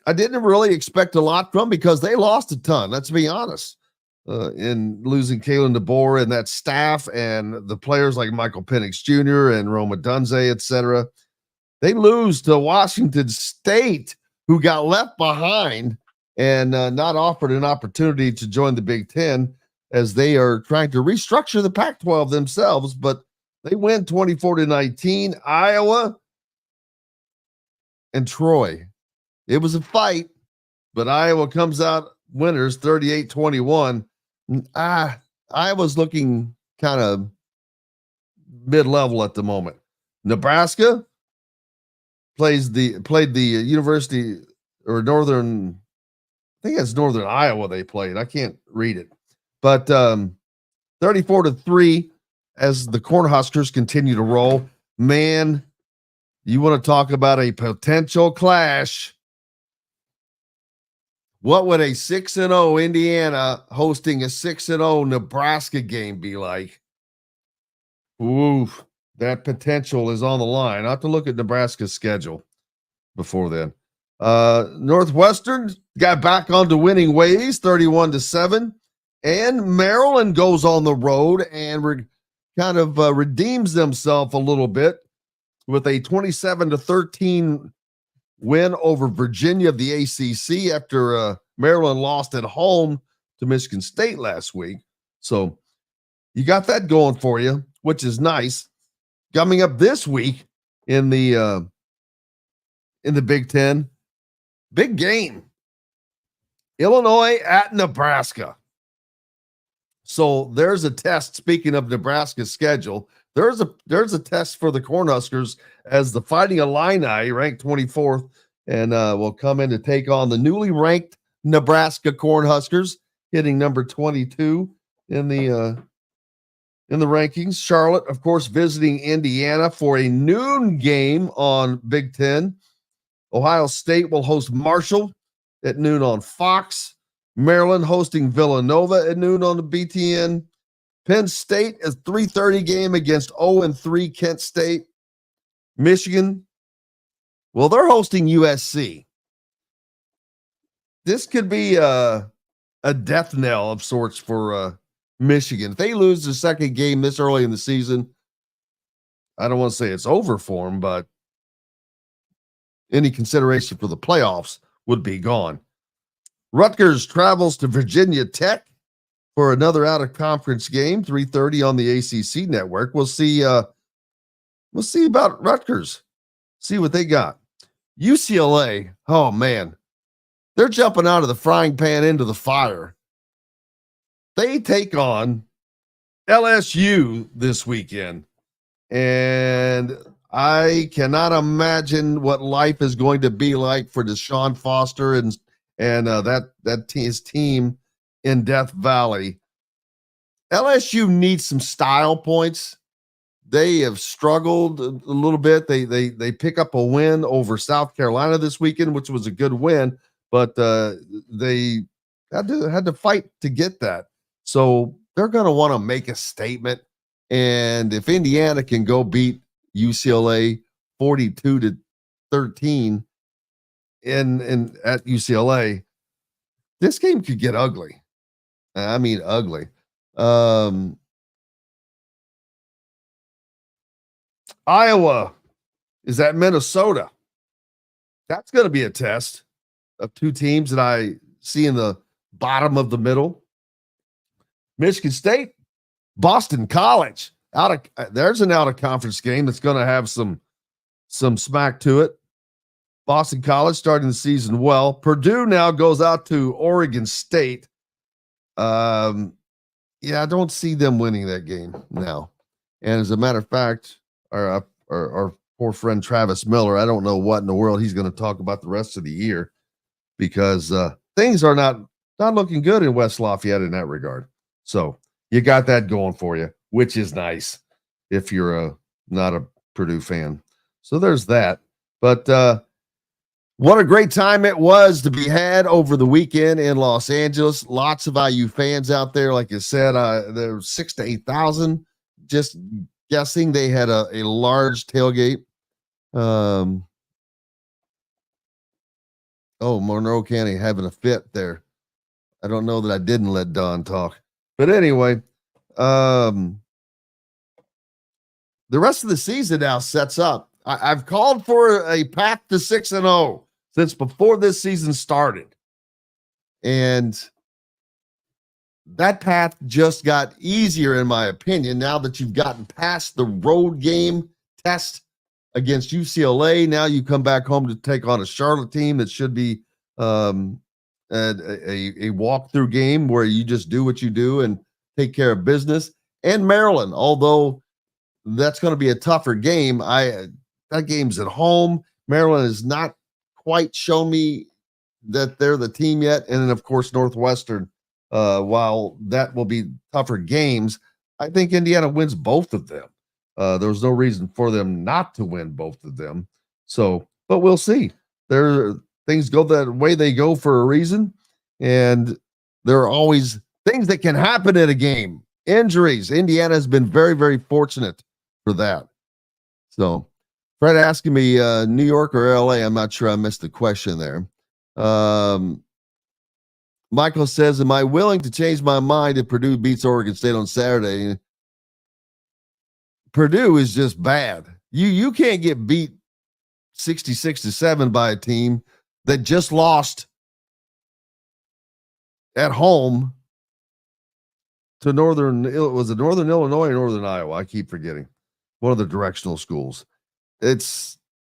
I didn't really expect a lot from, because they lost a ton. Let's be honest. In losing Kalen DeBoer and that staff and the players like Michael Penix Jr. and Roma Dunze, etc. They lose to Washington State, who got left behind and not offered an opportunity to join the Big Ten, as they are trying to restructure the Pac-12 themselves. But they win 24-19. Iowa and Troy. It was a fight, but Iowa comes out winners 38-21. Iowa's looking kind of mid-level at the moment. Nebraska played the University or Northern, I think it's Northern Iowa they played. I can't read it. But 34-3 as the Cornhuskers continue to roll. Man, you want to talk about a potential clash. What would a 6-0 Indiana hosting a 6-0 Nebraska game be like? Oof, that potential is on the line. I have to look at Nebraska's schedule before then. Northwestern got back onto winning ways, 31-7. And Maryland goes on the road and redeems themselves a little bit with a 27-13 win over Virginia of the ACC after Maryland lost at home to Michigan State last week. So you got that going for you, which is nice. Coming up this week in the Big Ten, big game. Illinois at Nebraska. So there's a test. Speaking of Nebraska's schedule, there's a test for the Cornhuskers, as the Fighting Illini, ranked 24th, and will come in to take on the newly ranked Nebraska Cornhuskers, hitting number 22 in the rankings. Charlotte, of course, visiting Indiana for a noon game on Big Ten. Ohio State will host Marshall at noon on Fox. Maryland hosting Villanova at noon on the BTN. Penn State is 3:30 game against 0-3 Kent State. Michigan, well, they're hosting USC. This could be a death knell of sorts for Michigan. If they lose the second game this early in the season, I don't want to say it's over for them, but any consideration for the playoffs would be gone. Rutgers travels to Virginia Tech for another out-of-conference game, 3:30 on the ACC network. We'll see about Rutgers, see what they got. UCLA, oh man, they're jumping out of the frying pan into the fire. They take on LSU this weekend, and I cannot imagine what life is going to be like for Deshaun Foster and his team in Death Valley. LSU needs some style points. They have struggled a little bit. They pick up a win over South Carolina this weekend, which was a good win, but they had to fight to get that. So they're going to want to make a statement. And if Indiana can go beat UCLA 42-13 at UCLA, this game could get ugly. I mean, ugly. Iowa is at Minnesota. That's going to be a test of two teams that I see in the bottom of the middle. Michigan State, Boston College. There's an out-of-conference game that's going to have some smack to it. Boston College starting the season well. Purdue now goes out to Oregon State. I don't see them winning that game now. And as a matter of fact, our poor friend Travis Miller, I don't know what in the world he's going to talk about the rest of the year, because things are not looking good in West Lafayette in that regard. So you got that going for you, which is nice if you're not a Purdue fan. So there's that. But what a great time it was to be had over the weekend in Los Angeles. Lots of IU fans out there. Like I said, there were 6,000 to 8,000. Just guessing they had a large tailgate. Monroe County having a fit there. I don't know that I didn't let Don talk. But anyway, the rest of the season now sets up. I've called for a path to 6-0 since before this season started. And that path just got easier, in my opinion, now that you've gotten past the road game test against UCLA. Now you come back home to take on a Charlotte team that should be a walkthrough game where you just do what you do and take care of business. And Maryland, although that's going to be a tougher game, that game's at home. Maryland has not quite shown me that they're the team yet. And then, of course, Northwestern, while that will be tougher games, I think Indiana wins both of them. There's no reason for them not to win both of them. So, but we'll see. Things go that way they go for a reason. And there are always things that can happen in a game. Injuries. Indiana has been very, very fortunate for that. So, Fred asking me New York or LA. I'm not sure. I missed the question there. Michael says, am I willing to change my mind if Purdue beats Oregon State on Saturday? Purdue is just bad. You can't get beat 66-7 by a team that just lost at home to Northern Illinois or Northern Iowa? I keep forgetting. One of the directional schools.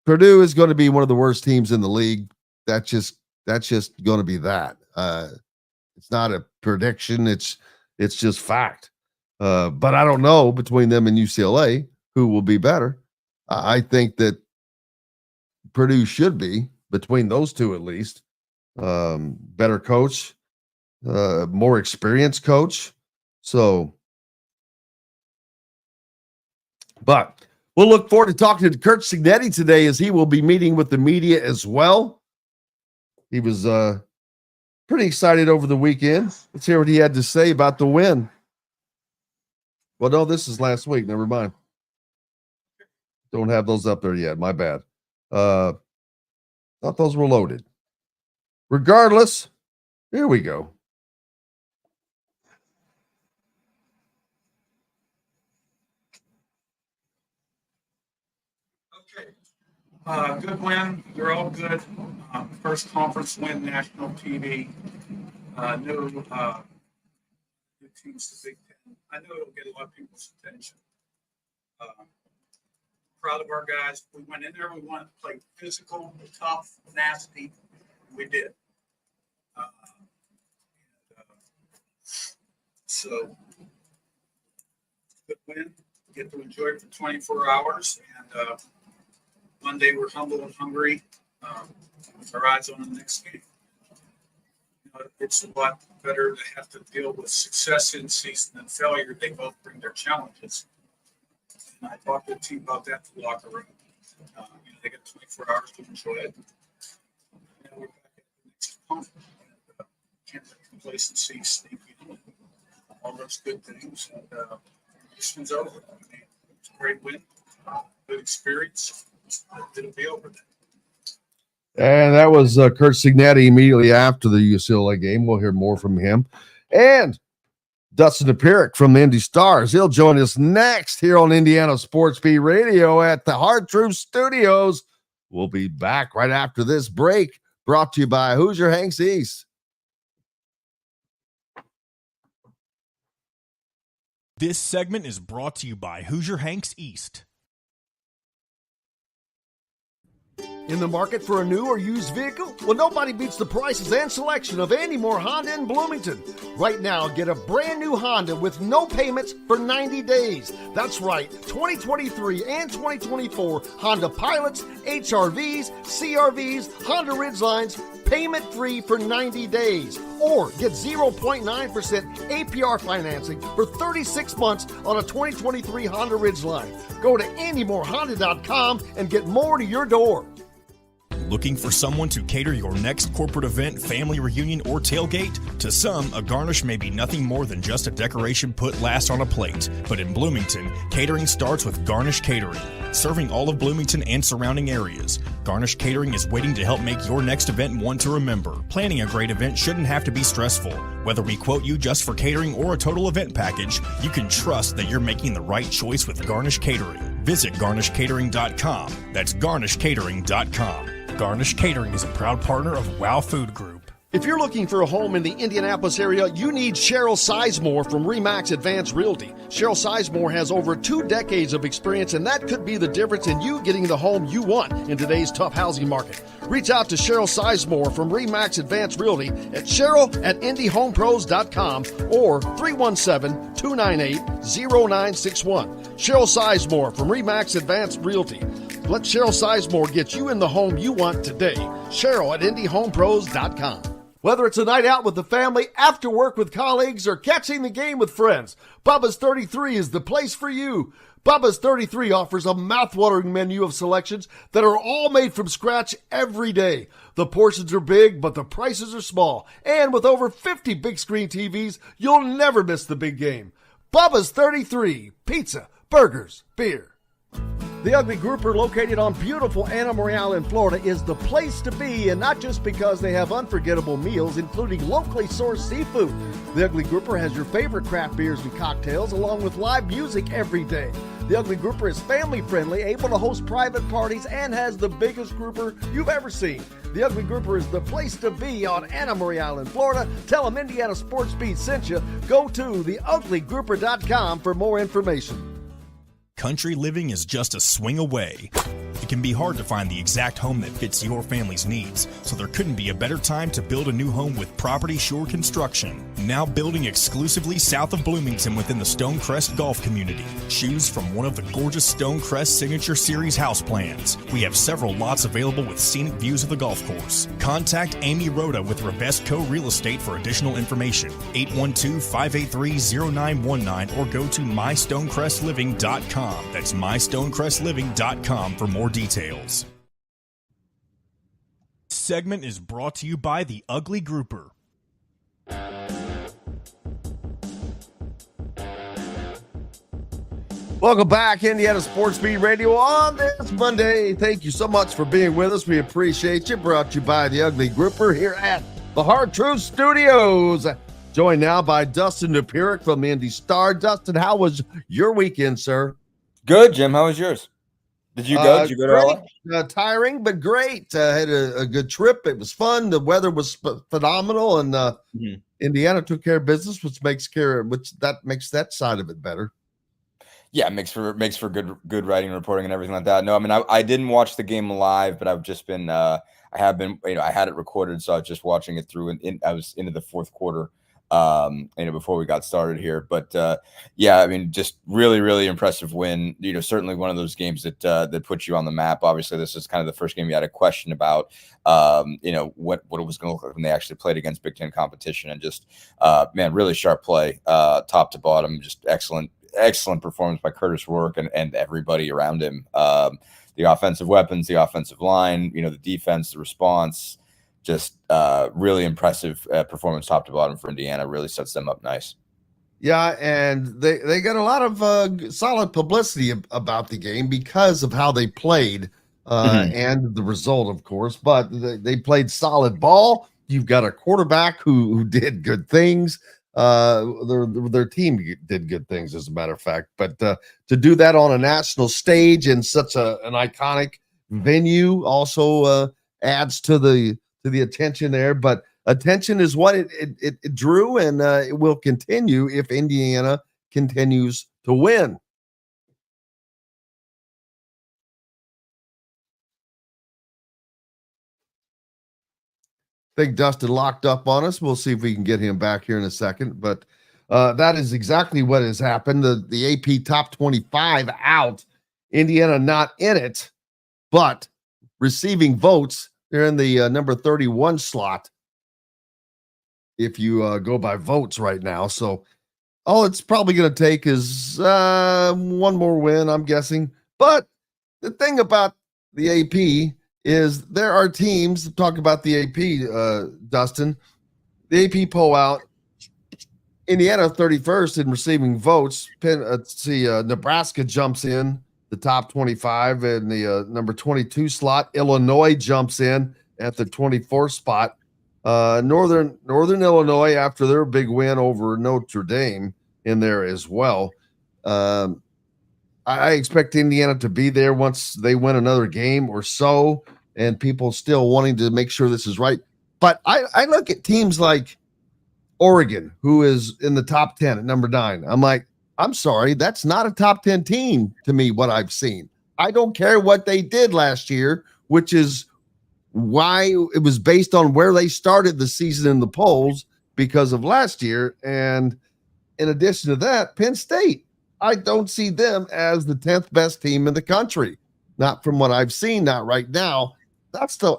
Purdue is going to be one of the worst teams in the league. That's just going to be that. It's not a prediction. It's just fact. But I don't know between them and UCLA who will be better. I think that Purdue should be, between those two at least. Better coach, more experienced coach. So, but we'll look forward to talking to Kurt Cignetti today, as he will be meeting with the media as well. He was pretty excited over the weekend. Let's hear what he had to say about the win. Well, no, this is last week. Never mind. Don't have those up there yet. My bad. Thought those were loaded. Regardless, here we go. Good win. You're all good. First conference win, national TV. New teams to Big Ten. I know it'll get a lot of people's attention. Proud of our guys. We went in there. We wanted to play physical, tough, nasty. We did. So, good win. Get to enjoy it for 24 hours. And Monday, we're humble and hungry with our eyes on the next game. It's a lot better to have to deal with success in season than failure. They both bring their challenges. And I talked to the team about that in the locker room. They got 24 hours to enjoy it. And we're back at the next opponent. Can't let complacency sneak in. All those good things. And this one's over. It's a great win. Good experience. It'll be over then. And that was Kurt Cignetti immediately after the UCLA game. We'll hear more from him. And Dustin Dopirak from the Indy Stars. He'll join us next here on Indiana Sports Beat Radio at the Hard Truth Studios. We'll be back right after this break, brought to you by Hoosier Hanks East. This segment is brought to you by Hoosier Hanks East. In the market for a new or used vehicle? Well, nobody beats the prices and selection of Andy Moore Honda in Bloomington. Right now, get a brand new Honda with no payments for 90 days. That's right, 2023 and 2024 Honda Pilots, HRVs, CRVs, Honda Ridgelines, payment-free for 90 days. Or get 0.9% APR financing for 36 months on a 2023 Honda Ridgeline. Go to AndyMooreHonda.com and get more to your door. Looking for someone to cater your next corporate event, family reunion, or tailgate? To some, a garnish may be nothing more than just a decoration put last on a plate. But in Bloomington, catering starts with Garnish Catering. Serving all of Bloomington and surrounding areas, Garnish Catering is waiting to help make your next event one to remember. Planning a great event shouldn't have to be stressful. Whether we quote you just for catering or a total event package, you can trust that you're making the right choice with Garnish Catering. Visit garnishcatering.com. That's garnishcatering.com. Garnish Catering is a proud partner of WOW Food Group. If you're looking for a home in the Indianapolis area, you need Cheryl Sizemore from RE/MAX Advanced Realty. Cheryl Sizemore has over 2 decades of experience, and that could be the difference in you getting the home you want in today's tough housing market. Reach out to Cheryl Sizemore from RE/MAX Advanced Realty at cheryl@indyhomepros.com or 317-298-0961. Cheryl Sizemore from RE/MAX Advanced Realty. Let Cheryl Sizemore get you in the home you want today. Cheryl at IndyHomePros.com. Whether it's a night out with the family, after work with colleagues, or catching the game with friends, Bubba's 33 is the place for you. Bubba's 33 offers a mouthwatering menu of selections that are all made from scratch every day. The portions are big, but the prices are small. And with over 50 big screen TVs, you'll never miss the big game. Bubba's 33, pizza, burgers, beer. The Ugly Grouper, located on beautiful Anna Maria in Florida, is the place to be, and not just because they have unforgettable meals, including locally sourced seafood. The Ugly Grouper has your favorite craft beers and cocktails, along with live music every day. The Ugly Grouper is family-friendly, able to host private parties, and has the biggest grouper you've ever seen. The Ugly Grouper is the place to be on Anna Maria Island, Florida. Tell them Indiana Sports Beat sent you. Go to theuglygrouper.com for more information. Country living is just a swing away. It can be hard to find the exact home that fits your family's needs, so there couldn't be a better time to build a new home with Property Shore Construction. Now building exclusively south of Bloomington within the Stonecrest Golf community. Choose from one of the gorgeous Stonecrest Signature Series house plans. We have several lots available with scenic views of the golf course. Contact Amy Rhoda with Revesco Real Estate for additional information. 812-583-0919 or go to mystonecrestliving.com. That's mystonecrestliving.com for more details. This segment is brought to you by the Ugly Grouper. Welcome back, Indiana Sports Beat Radio on this Monday. Thank you so much for being with us. We appreciate you. Brought to you by the Ugly Grouper here at the Hard Truth Studios. Joined now by Dustin Dopirak from the Indy Star. Dustin, how was your weekend, sir? Good, Jim. How was yours? Did you go? Did you go to LA? Tiring, but great. Had a good trip. It was fun. The weather was phenomenal, and Indiana took care of business, which makes that side of it better. Yeah, it makes for good writing, reporting, and everything like that. No, I mean I didn't watch the game live, but I've just been I had it recorded, so I was just watching it through, and I was into the fourth quarter. Before we got started here, but yeah, I mean, just really, really impressive win. Certainly one of those games that puts you on the map. Obviously, this is kind of the first game you had a question about, what it was going to look like when they actually played against Big Ten competition, and just, really sharp play, top to bottom, just excellent performance by Curtis Rourke and everybody around him. The offensive weapons, the offensive line, the defense, the response. Just really impressive performance top to bottom for Indiana. Really sets them up nice. Yeah, and they got a lot of solid publicity about the game because of how they played and the result, of course. But they played solid ball. You've got a quarterback who did good things. Their team did good things, as a matter of fact. But to do that on a national stage in such an iconic venue also adds to the attention there, but attention is what it drew, and it will continue if Indiana continues to win. think Dustin locked up on us. We'll see if we can get him back here in a second. But that is exactly what has happened. The AP top 25 out. Indiana not in it, but receiving votes. They're in the number 31 slot if you go by votes right now. So all it's probably going to take is one more win, I'm guessing. But the thing about the AP is there are teams, talk about the AP, Dustin, the AP poll out, Indiana 31st in receiving votes. Nebraska jumps in the top 25 in the number 22 slot. Illinois jumps in at the 24th spot. Northern Illinois, after their big win over Notre Dame, in there as well. I expect Indiana to be there once they win another game or so, and people still wanting to make sure this is right. But I look at teams like Oregon, who is in the top 10 at number 9. I'm like, I'm sorry, that's not a top 10 team to me, what I've seen. I don't care what they did last year, which is why it was based on where they started the season in the polls because of last year. And in addition to that, Penn State, I don't see them as the 10th best team in the country. Not from what I've seen, not right now.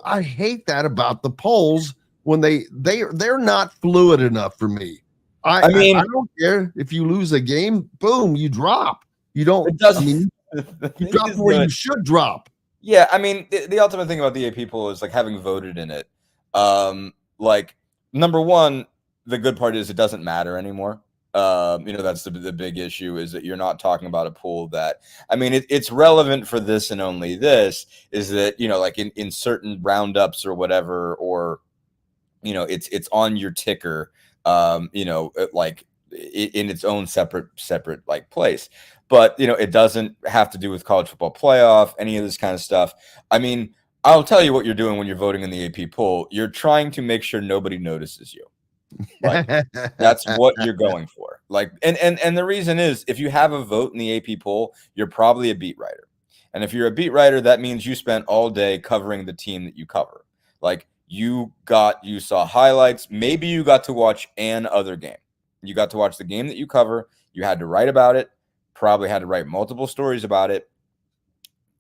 I hate that about the polls when they're not fluid enough for me. I mean, I don't care if you lose a game, boom, you drop. You don't. It doesn't. I mean, you drop where you should drop. Yeah, I mean, the ultimate thing about the AP poll is like having voted in it. Like number one, the good part is it doesn't matter anymore. That's the big issue is that you're not talking about a pool that, I mean, it's relevant for this and only this is that, like in certain roundups or whatever, or, it's on your ticker, like in its own separate like place. But, it doesn't have to do with college football playoff, any of this kind of stuff. I mean, I'll tell you what you're doing when you're voting in the AP poll. You're trying to make sure nobody notices you. Like, that's what you're going for. Like, and the reason is if you have a vote in the AP poll, you're probably a beat writer. And if you're a beat writer, that means you spent all day covering the team that you cover. Like you saw highlights. Maybe you got to watch an other game. You got to watch the game that you cover. You had to write about it. Probably had to write multiple stories about it.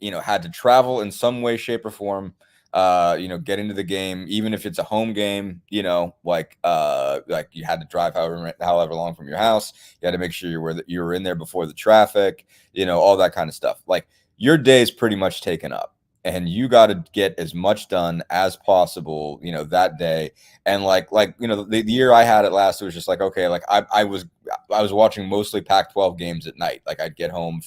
Had to travel in some way, shape, or form. Get into the game, even if it's a home game, like you had to drive however long from your house. You had to make sure you were in there before the traffic, all that kind of stuff. Like your day is pretty much taken up and you got to get as much done as possible, that day. And the year I had it last, it was just like, okay, like I was watching mostly Pac-12 games at night. Like I'd get home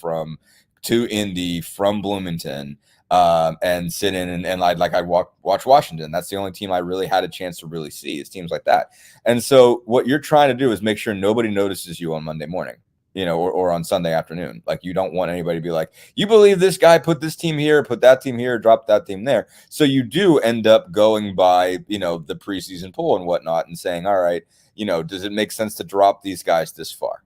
to Indy from Bloomington, and sit in and I'd watch Washington. That's the only team I really had a chance to really see is teams like that. And so what you're trying to do is make sure nobody notices you on Monday morning, or on Sunday afternoon. Like you don't want anybody to be like, you believe this guy put this team here, put that team here, drop that team there. So you do end up going by, the preseason poll and whatnot and saying, all right, does it make sense to drop these guys this far,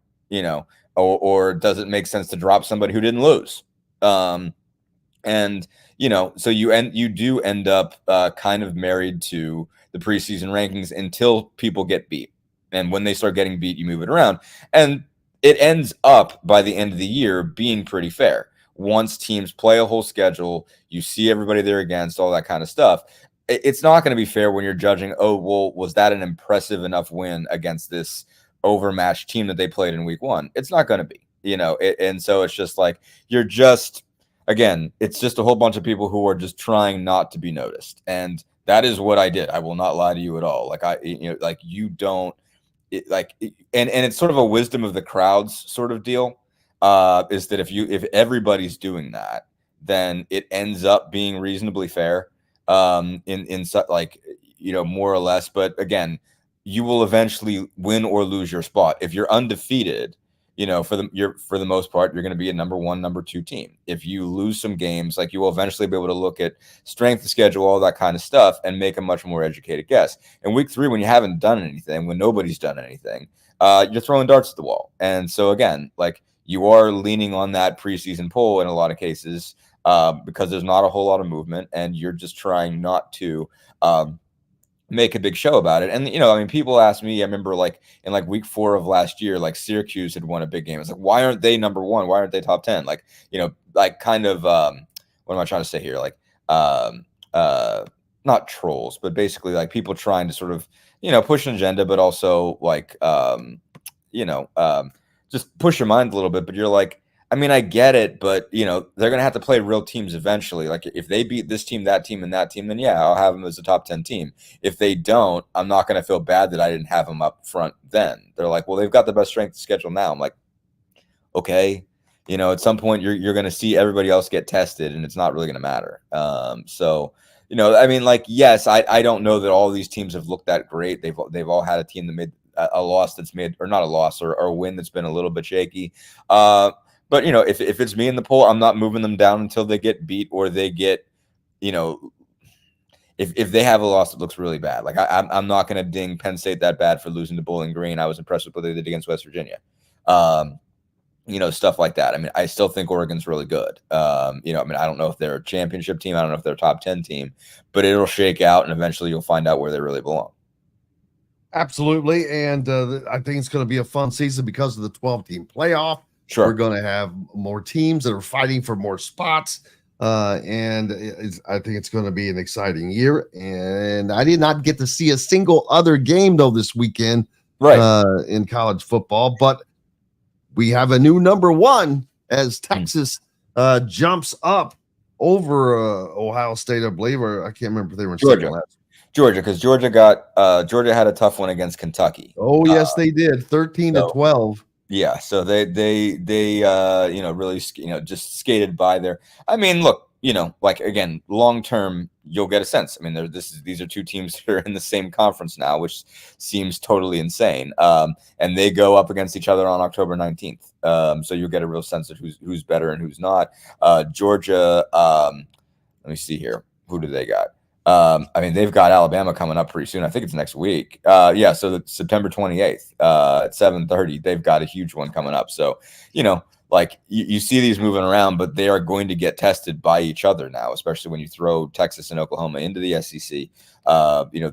or does it make sense to drop somebody who didn't lose? And so you do end up kind of married to the preseason rankings until people get beat. And when they start getting beat, you move it around. And it ends up by the end of the year being pretty fair. Once teams play a whole schedule, you see everybody they're against, all that kind of stuff. It's not going to be fair when you're judging, oh, well, was that an impressive enough win against this overmatched team that they played in week 1? It's not going to be, and so it's just like again, it's just a whole bunch of people who are just trying not to be noticed. And that is what I did. I will not lie to you at all. And it's sort of a wisdom of the crowds sort of deal, is that if everybody's doing that, then it ends up being reasonably fair, more or less. But again, you will eventually win or lose your spot. If you're undefeated, for the most part, you're going to be a number 1, number 2 team. If you lose some games, like you will eventually be able to look at strength of schedule, all that kind of stuff, and make a much more educated guess. In week 3, when you haven't done anything, when nobody's done anything, you're throwing darts at the wall. And so again, like you are leaning on that preseason poll in a lot of cases, because there's not a whole lot of movement, and you're just trying not to make a big show about it. And, I mean, people ask me, I remember like in like week 4 of last year, like Syracuse had won a big game. It's like, why aren't they number 1? Why aren't they top 10? Like, like kind of, what am I trying to say here? Like, not trolls, but basically like people trying to sort of, push an agenda, but also like, just push your mind a little bit. But you're like, I mean, I get it, but they're going to have to play real teams eventually. Like if they beat this team, that team, and that team, then yeah, I'll have them as a top 10 team. If they don't, I'm not going to feel bad that I didn't have them up front then. They're like, well, they've got the best strength of schedule now. I'm like, okay, at some point you're going to see everybody else get tested, and it's not really going to matter. So, I mean, like, yes, I don't know that all of these teams have looked that great. They've all had a team that made a loss that's made, or not a loss, or a win that's been a little bit shaky. But, if it's me in the poll, I'm not moving them down until they get beat, or they get, if they have a loss that looks really bad. Like I'm not going to ding Penn State that bad for losing to Bowling Green. I was impressed with what they did against West Virginia. Stuff like that. I mean, I still think Oregon's really good. I mean, I don't know if they're a championship team. I don't know if they're a top 10 team, but it'll shake out, and eventually you'll find out where they really belong. Absolutely. And I think it's going to be a fun season because of the 12-team playoff. Sure. We're going to have more teams that are fighting for more spots. And I think it's going to be an exciting year. And I did not get to see a single other game, though, this weekend in college football. But we have a new number 1 as Texas jumps up over Ohio State, I believe, or I can't remember if they were in second last. Georgia, because Georgia had a tough one against Kentucky. Oh, yes, they did. 13-12. Yeah, so they really just skated by there. I mean, look, like again, long term, you'll get a sense. I mean, these are two teams that are in the same conference now, which seems totally insane. And they go up against each other on October 19th. So you'll get a real sense of who's better and who's not. Georgia, let me see here. Who do they got? I mean, they've got Alabama coming up pretty soon. I think it's next week. So September 28th at 7:30, they've got a huge one coming up. So, like you see these moving around, but they are going to get tested by each other now, especially when you throw Texas and Oklahoma into the SEC.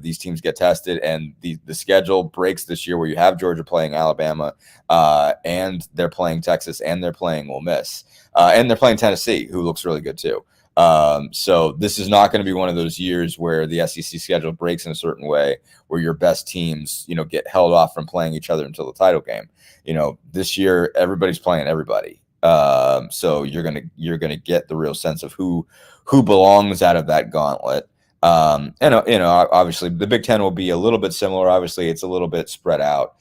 These teams get tested, and the schedule breaks this year where you have Georgia playing Alabama, and they're playing Texas, and they're playing Ole Miss, and they're playing Tennessee, who looks really good too. So this is not going to be one of those years where the SEC schedule breaks in a certain way where your best teams, get held off from playing each other until the title game. This year everybody's playing everybody. So you're going to get the real sense of who belongs out of that gauntlet. Obviously the Big Ten will be a little bit similar. Obviously it's a little bit spread out.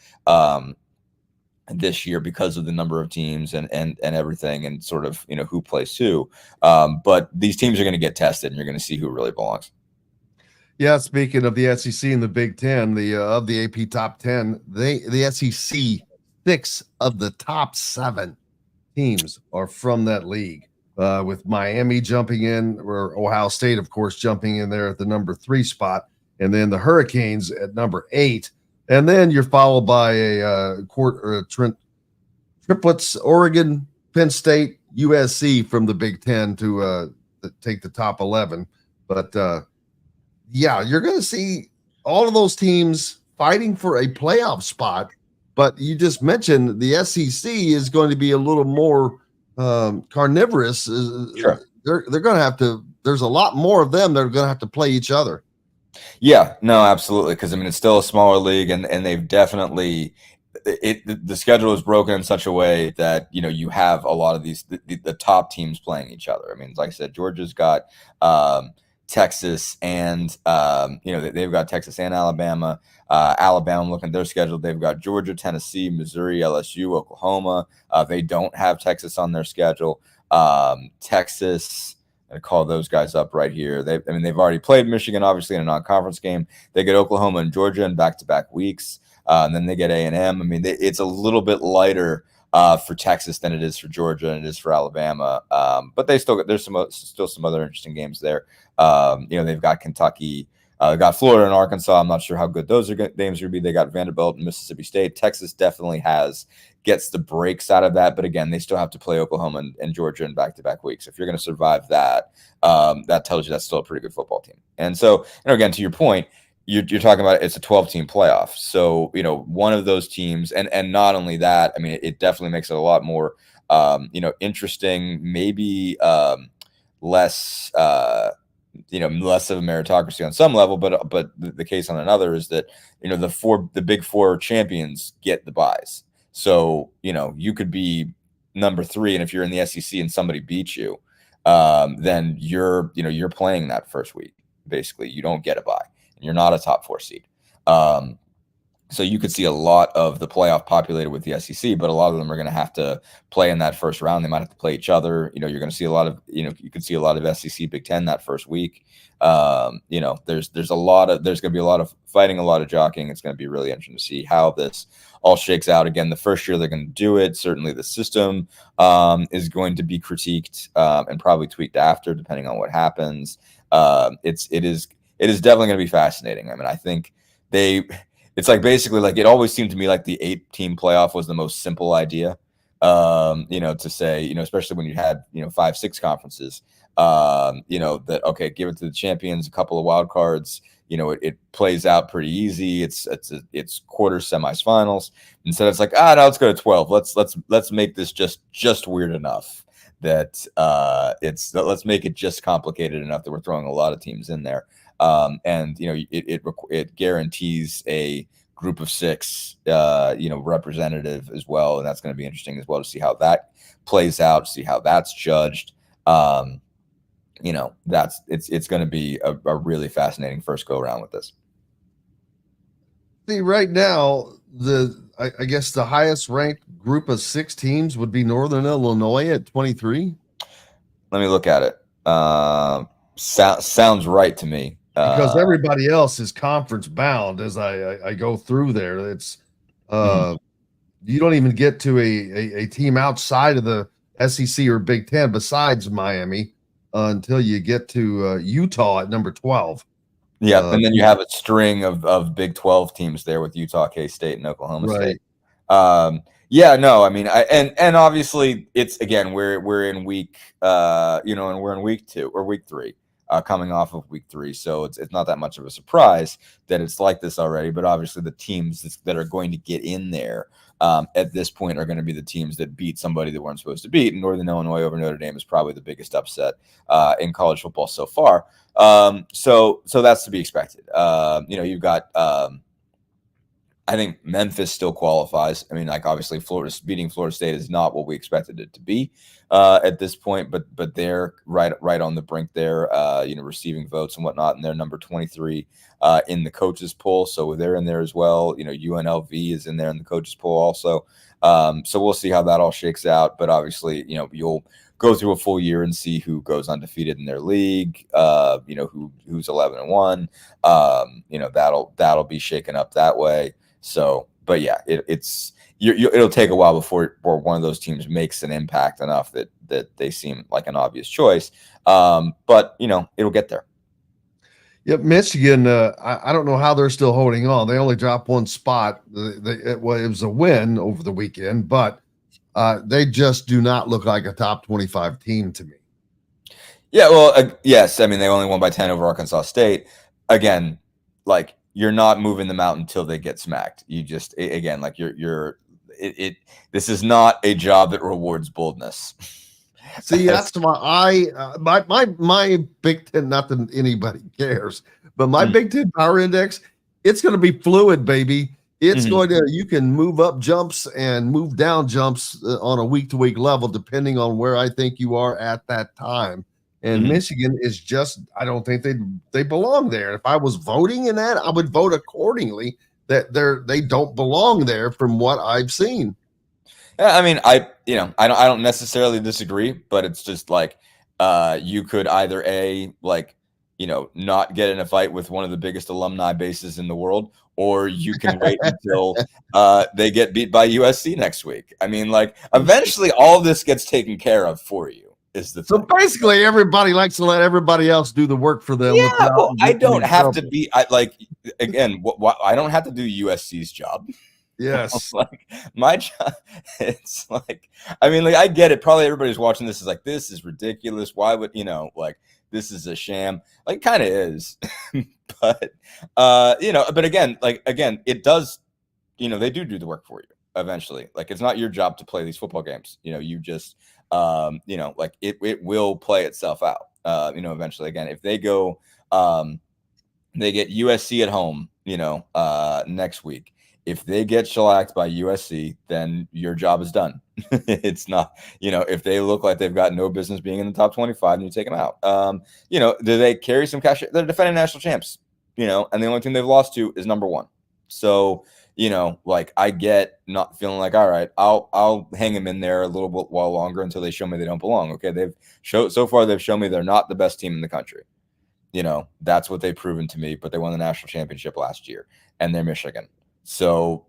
This year because of the number of teams and everything, and sort of who plays who, but these teams are going to get tested, and you're going to see who really belongs. Yeah, speaking of the SEC and the Big Ten, of the AP top 10, the SEC, 6 of the top 7 teams are from that league, with Miami jumping in, or Ohio State, of course, jumping in there at the number 3 spot, and then the Hurricanes at number 8. And then you're followed by triplets, Oregon, Penn State, USC from the Big Ten to take the top 11. But, you're going to see all of those teams fighting for a playoff spot. But you just mentioned the SEC is going to be a little more carnivorous. Sure. They're going to have to – there's a lot more of them that are going to have to play each other. Yeah, no, absolutely. Because I mean, it's still a smaller league, and they've definitely the schedule is broken in such a way that you have a lot of these the top teams playing each other. I mean, like I said, Georgia's got Texas, and they've got Texas and Alabama. Alabama, looking at their schedule, they've got Georgia, Tennessee, Missouri, LSU, Oklahoma. They don't have Texas on their schedule. Texas. I call those guys up right here. They've already played Michigan, obviously, in a non-conference game. They get Oklahoma and Georgia in back-to-back weeks, and then they get A&M. I mean, it's a little bit lighter for Texas than it is for Georgia and it is for Alabama. But they there's still some other interesting games there. They've got Kentucky, they've got Florida and Arkansas. I'm not sure how good those games are going to be. They got Vanderbilt and Mississippi State. Texas definitely gets the breaks out of that, but again, they still have to play Oklahoma and Georgia in back-to-back weeks. If you're going to survive that, that tells you that's still a pretty good football team. And so, again, to your point, you're talking about it's a 12-team playoff. So, one of those teams, and not only that, I mean, it definitely makes it a lot more, interesting, maybe less, less of a meritocracy on some level, but the case on another is that, the big four champions get the buys. So, you could be number 3, and if you're in the SEC and somebody beats you, then you're playing that first week. Basically, you don't get a bye. You're not a top 4 seed. So you could see a lot of the playoff populated with the SEC, but a lot of them are going to have to play in that first round. They might have to play each other. You're going to see a lot of, you could see a lot of SEC Big Ten that first week. There's going to be a lot of fighting, a lot of jockeying. It's going to be really interesting to see how this all shakes out. Again, the first year they're going to do it. Certainly the system is going to be critiqued and probably tweaked after, depending on what happens. It is definitely going to be fascinating. I mean, I think it's like basically like it always seemed to me like the 8-team playoff was the most simple idea, to say, especially when you had, 5-6 conferences, that, okay, give it to the champions, a couple of wild cards, it plays out pretty easy. It's quarters, semis, finals. Instead, it's like, no, let's go to 12. Let's make this just weird enough that let's make it just complicated enough that we're throwing a lot of teams in there. And it guarantees a group of 6 representative as well, and that's going to be interesting as well to see how that plays out, see how that's judged. It's going to be a really fascinating first go around with this. See, right now, I guess the highest ranked group of 6 teams would be Northern Illinois at 23. Let me look at it. Sounds right to me. Because everybody else is conference bound. As I go through there, it's you don't even get to a team outside of the SEC or Big Ten besides Miami until you get to Utah at number 12. Yeah, and then you have a string of Big 12 teams there with Utah, K-State, and Oklahoma State. Yeah, no, I mean, and obviously it's, again, we're in week, and we're in week 2 or week 3, coming off of week 3. So it's not that much of a surprise that it's like this already. But obviously the teams that are going to get in there at this point are going to be the teams that beat somebody that weren't supposed to beat. And Northern Illinois over Notre Dame is probably the biggest upset in college football so far. So that's to be expected. You've got, I think Memphis still qualifies. I mean, like, obviously beating Florida State is not what we expected it to be at this point, but they're right on the brink there, receiving votes and whatnot, and they're number 23 in the coaches poll, so they're in there as well. UNLV is in there in the coaches poll also. So we'll see how that all shakes out. But obviously, you'll go through a full year and see who goes undefeated in their league. Who's 11-1. That'll be shaken up that way. So, but yeah, it'll take a while before one of those teams makes an impact enough that they seem like an obvious choice. But it'll get there. Yep, Michigan. I don't know how they're still holding on. They only dropped one spot. It was a win over the weekend, but they just do not look like a top 25 team to me. Yeah, well, yes. I mean, they only won by 10 over Arkansas State. Again, like, you're not moving them out until they get smacked. You just, again, like, this is not a job that rewards boldness. See, that's why my Big Ten, not that anybody cares, but my Big Ten Power Index, it's going to be fluid, baby. It's going to, you can move up jumps and move down jumps on a week-to-week level, depending on where I think you are at that time. And Michigan is just, I don't think they belong there. If I was voting in that, I would vote accordingly that they don't belong there from what I've seen. Yeah, I mean, I don't necessarily disagree, but it's just like you could either not get in a fight with one of the biggest alumni bases in the world, or you can wait until they get beat by USC next week. I mean, like, eventually all of this gets taken care of for you. So basically, everybody likes to let everybody else do the work for them. Yeah, well, I don't have to be. I don't have to do USC's job. Yes. Like my job, it's like, I mean, like I get it. Probably everybody's watching this is like, this is ridiculous. Why would, like this is a sham? Like kind of is. But but again, it does, they do the work for you eventually. Like it's not your job to play these football games. You just like it will play itself out. Eventually. Again, if they go they get USC at home, next week. If they get shellacked by USC, then your job is done. It's not, if they look like they've got no business being in the top 25, and you take them out. Do they carry some cash? They're defending national champs, and the only team they've lost to is number one. So, like I get not feeling like, all right, I'll hang them in there a little bit while longer until they show me they don't belong. Okay, they've shown me they're not the best team in the country. That's what they've proven to me. But they won the national championship last year, and they're Michigan. So,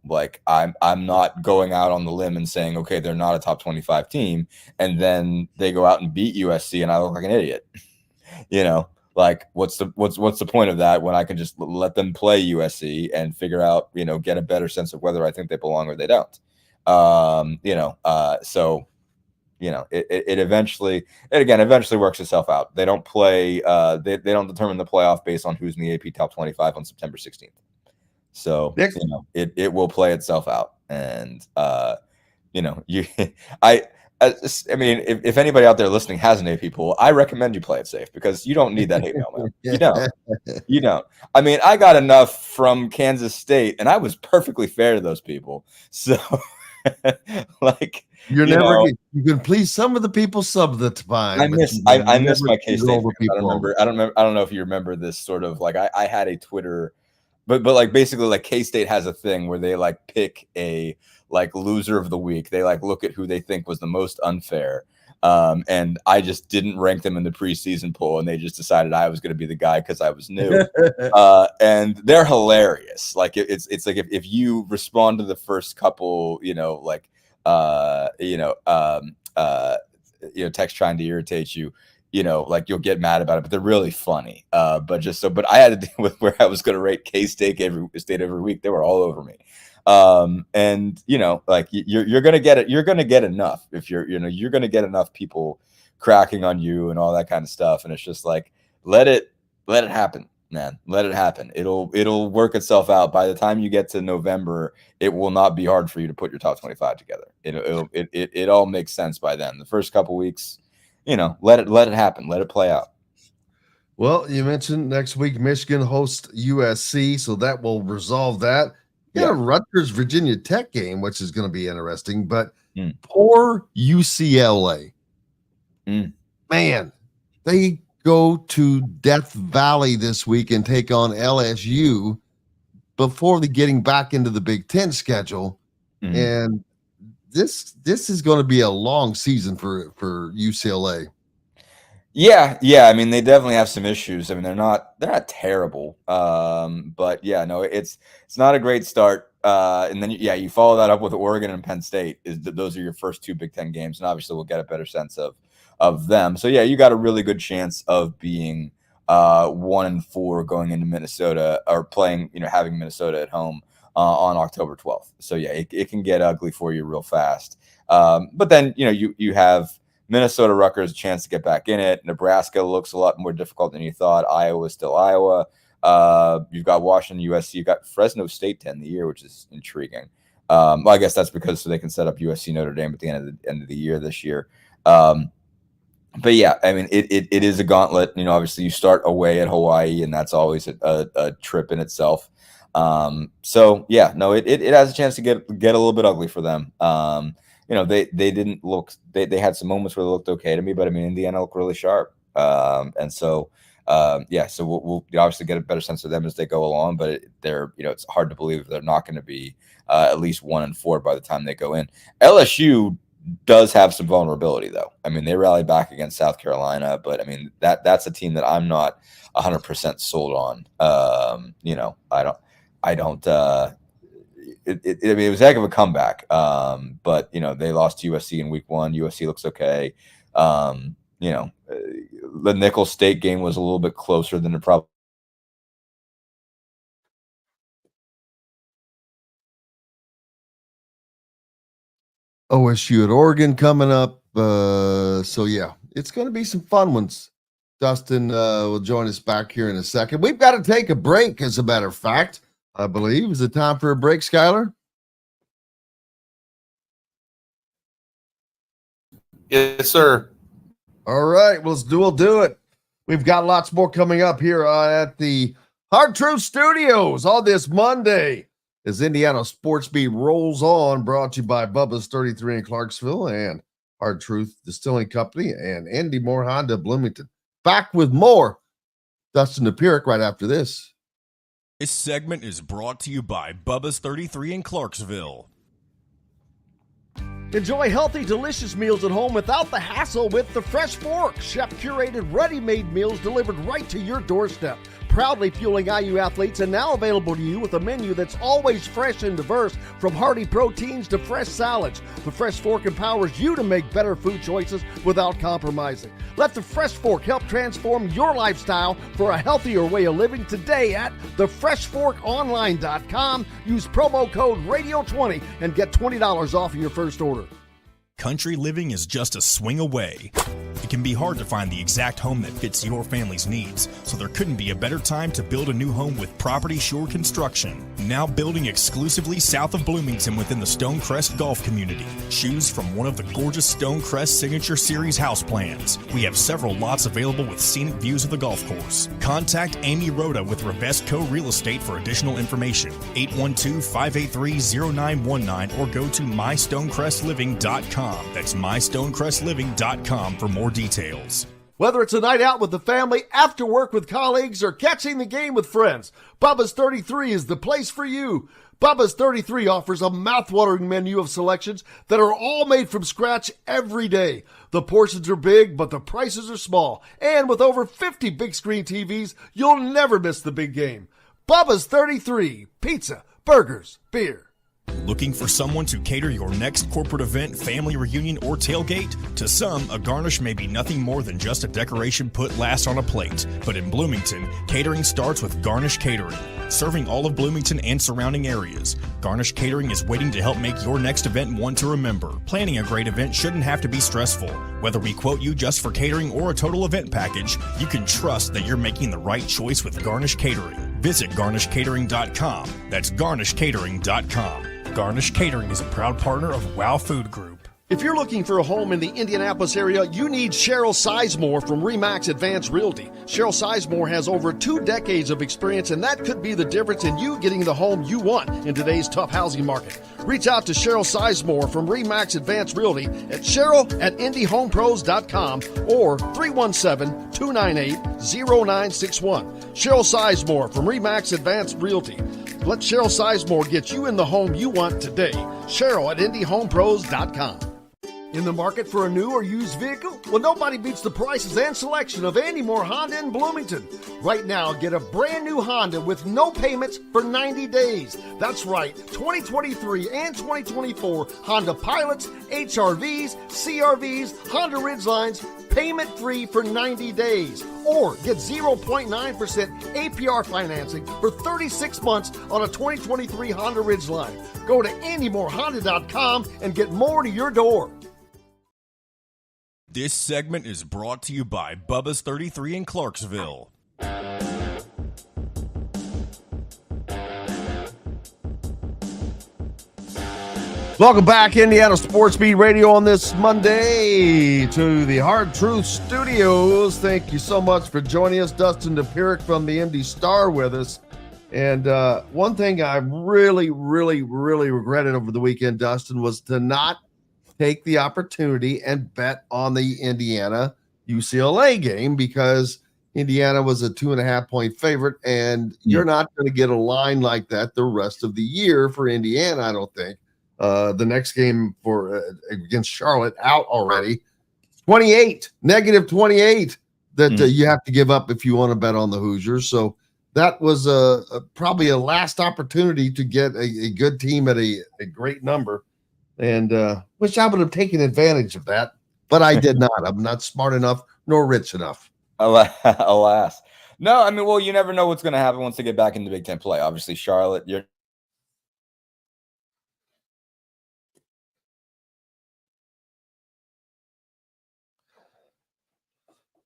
like I'm not going out on the limb and saying, okay, they're not a top 25 team. And then they go out and beat USC and I look like an idiot. Like what's the point of that when I can just let them play USC and figure out, get a better sense of whether I think they belong or they don't. So, it eventually works itself out. They don't play, they don't determine the playoff based on who's in the AP top 25 on September 16th. So, it will play itself out. And, I mean, if anybody out there listening has an AP pool, I recommend you play it safe because you don't need that hate mail, man. You don't. I mean, I got enough from Kansas State and I was perfectly fair to those people. So, like, you can please some of the people some of the time. I miss my K-State. I don't know if you remember this sort of like I had a Twitter. But like basically like K-State has a thing where they like pick a like loser of the week. They like look at who they think was the most unfair. And I just didn't rank them in the preseason poll, and they just decided I was going to be the guy because I was new. And they're hilarious. Like it's like if you respond to the first couple, text trying to irritate you. Like you'll get mad about it, but they're really funny. But I had to deal with where I was going to rate K-State every week. They were all over me. And like you're going to get it. You're going to get enough if you're going to get enough people cracking on you and all that kind of stuff. And it's just like, let it happen, man. Let it happen. It'll work itself out. By the time you get to November, it will not be hard for you to put your top 25 together. It all makes sense by then. The first couple weeks, let it happen. Let it play out. Well, you mentioned next week Michigan hosts USC, so that will resolve that. Yeah, Rutgers Virginia Tech game, which is going to be interesting, but poor UCLA. Man, they go to Death Valley this week and take on LSU before they getting back into the Big Ten schedule. And this is going to be a long season for UCLA. Yeah. I mean, they definitely have some issues. I mean, they're not terrible. But yeah, no, it's not a great start. And then you follow that up with Oregon and Penn State. Those are your first two Big Ten games, and obviously we'll get a better sense of them. So yeah, you got a really good chance of being 1-4 going into Minnesota or playing, having Minnesota at home on October 12th. So yeah, it can get ugly for you real fast. But then, you have Minnesota, Rutgers a chance to get back in it. Nebraska looks a lot more difficult than you thought. Iowa is still Iowa. You've got Washington, USC. You've got Fresno State to end the year, which is intriguing. Well, I guess that's because so they can set up USC Notre Dame at the end of the year this year. But yeah, I mean, it is a gauntlet. Obviously you start away at Hawaii, and that's always a trip in itself. So yeah, no, it has a chance to get a little bit ugly for them. They didn't look, they had some moments where they looked okay to me, but I mean, Indiana looked really sharp. And so, so we'll obviously get a better sense of them as they go along, but it's hard to believe they're not going to be at least 1-4 by the time they go in. LSU does have some vulnerability though. I mean, they rallied back against South Carolina, but I mean, that's a team that I'm not 100% sold on. It was a heck of a comeback. But they lost to USC in week 1. USC looks okay. The Nicholls State game was a little bit closer than it probably OSU at Oregon coming up. So yeah, it's going to be some fun ones. Dustin will join us back here in a second. We've got to take a break, as a matter of fact, I believe. Is it time for a break, Skylar? Yes, sir. All right, we'll do it. We've got lots more coming up here at the Hard Truth Studios on this Monday as Indiana Sports Beat rolls on, brought to you by Bubba's 33 in Clarksville and Hard Truth Distilling Company and Andy Moore Honda Bloomington. Back with more. Dustin Dopirak right after this. This segment is brought to you by Bubba's 33 in Clarksville. Enjoy healthy, delicious meals at home without the hassle with the Fresh Fork. Chef-curated, ready-made meals delivered right to your doorstep. Proudly fueling IU athletes and now available to you with a menu that's always fresh and diverse, from hearty proteins to fresh salads. The Fresh Fork empowers you to make better food choices without compromising. Let the Fresh Fork help transform your lifestyle for a healthier way of living today at thefreshforkonline.com. Use promo code RADIO20 and get $20 off of your first order. Country living is just a swing away. It can be hard to find the exact home that fits your family's needs, so there couldn't be a better time to build a new home with Property Shore Construction. Now building exclusively south of Bloomington within the Stonecrest Golf Community. Choose from one of the gorgeous Stonecrest Signature Series house plans. We have several lots available with scenic views of the golf course. Contact Amy Rhoda with Revesco Real Estate for additional information. 812-583-0919 or go to mystonecrestliving.com. That's mystonecrestliving.com for more details. Whether it's a night out with the family, after work with colleagues, or catching the game with friends, Bubba's 33 is the place for you. Bubba's 33 offers a mouth-watering menu of selections that are all made from scratch every day. The portions are big, but the prices are small. And with over 50 big screen TVs, you'll never miss the big game. Bubba's 33, pizza, burgers, beer. Looking for someone to cater your next corporate event, family reunion, or tailgate? To some, a garnish may be nothing more than just a decoration put last on a plate. But in Bloomington, catering starts with Garnish Catering. Serving all of Bloomington and surrounding areas, Garnish Catering is waiting to help make your next event one to remember. Planning a great event shouldn't have to be stressful. Whether we quote you just for catering or a total event package, you can trust that you're making the right choice with Garnish Catering. Visit garnishcatering.com. That's garnishcatering.com. Garnish Catering is a proud partner of WOW Food Group. If you're looking for a home in the Indianapolis area, you need Cheryl Sizemore from RE/MAX Advanced Realty. Cheryl Sizemore has over 2 decades of experience, and that could be the difference in you getting the home you want in today's tough housing market. Reach out to Cheryl Sizemore from RE/MAX Advanced Realty at cheryl@indyhomepros.com or 317-298-0961. Cheryl Sizemore from RE/MAX Advanced Realty. Let Cheryl Sizemore get you in the home you want today. Cheryl@indyhomepros.com. In the market for a new or used vehicle? Well, nobody beats the prices and selection of Andy Moore Honda in Bloomington. Right now, get a brand new Honda with no payments for 90 days. That's right, 2023 and 2024 Honda Pilots, HRVs, CRVs, Honda Ridgelines, payment-free for 90 days. Or get 0.9% APR financing for 36 months on a 2023 Honda Ridgeline. Go to AndyMooreHonda.com and get more to your door. This segment is brought to you by Bubba's 33 in Clarksville. Welcome back, Indiana Sports Beat Radio, on this Monday to the Hard Truth Studios. Thank you so much for joining us. Dustin Dopirak from the Indy Star with us. And one thing I really regretted over the weekend, Dustin, was to not take the opportunity and bet on the Indiana UCLA game, because Indiana was a 2.5-point favorite, and you're not going to get a line like that the rest of the year for Indiana, I don't think. The next game for against Charlotte out already. negative 28 that you have to give up if you want to bet on the Hoosiers. So that was probably a last opportunity to get a good team at a great number. And wish I would have taken advantage of that, but I did not. I'm not smart enough nor rich enough. Alas. No, I mean, well, you never know what's going to happen once they get back into Big Ten play. Obviously, Charlotte, you're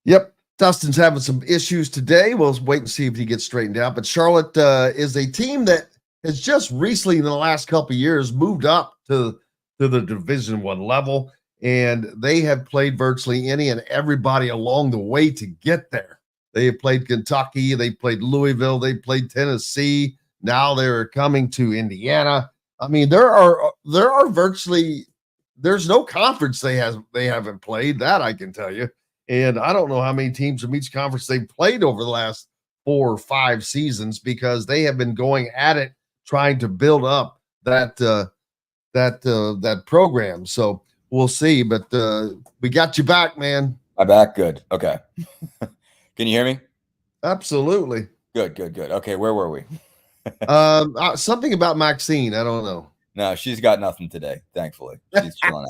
Yep. Dustin's having some issues today. We'll wait and see if he gets straightened out. But Charlotte is a team that has just recently in the last couple of years moved up to the Division I level, and they have played virtually any and everybody along the way to get there. They have played Kentucky, they played Louisville, they played Tennessee. Now they're coming to Indiana. I mean, there are virtually there's no conference they haven't played, that I can tell you. And I don't know how many teams from each conference they've played over the last 4 or 5 seasons, because they have been going at it, trying to build up that program. So we'll see. But we got you back, man. I'm back. Good. Okay. Can you hear me? Absolutely. Good. Okay, where were we? Something about Maxine. I don't know. No, she's got nothing today. Thankfully, she's chilling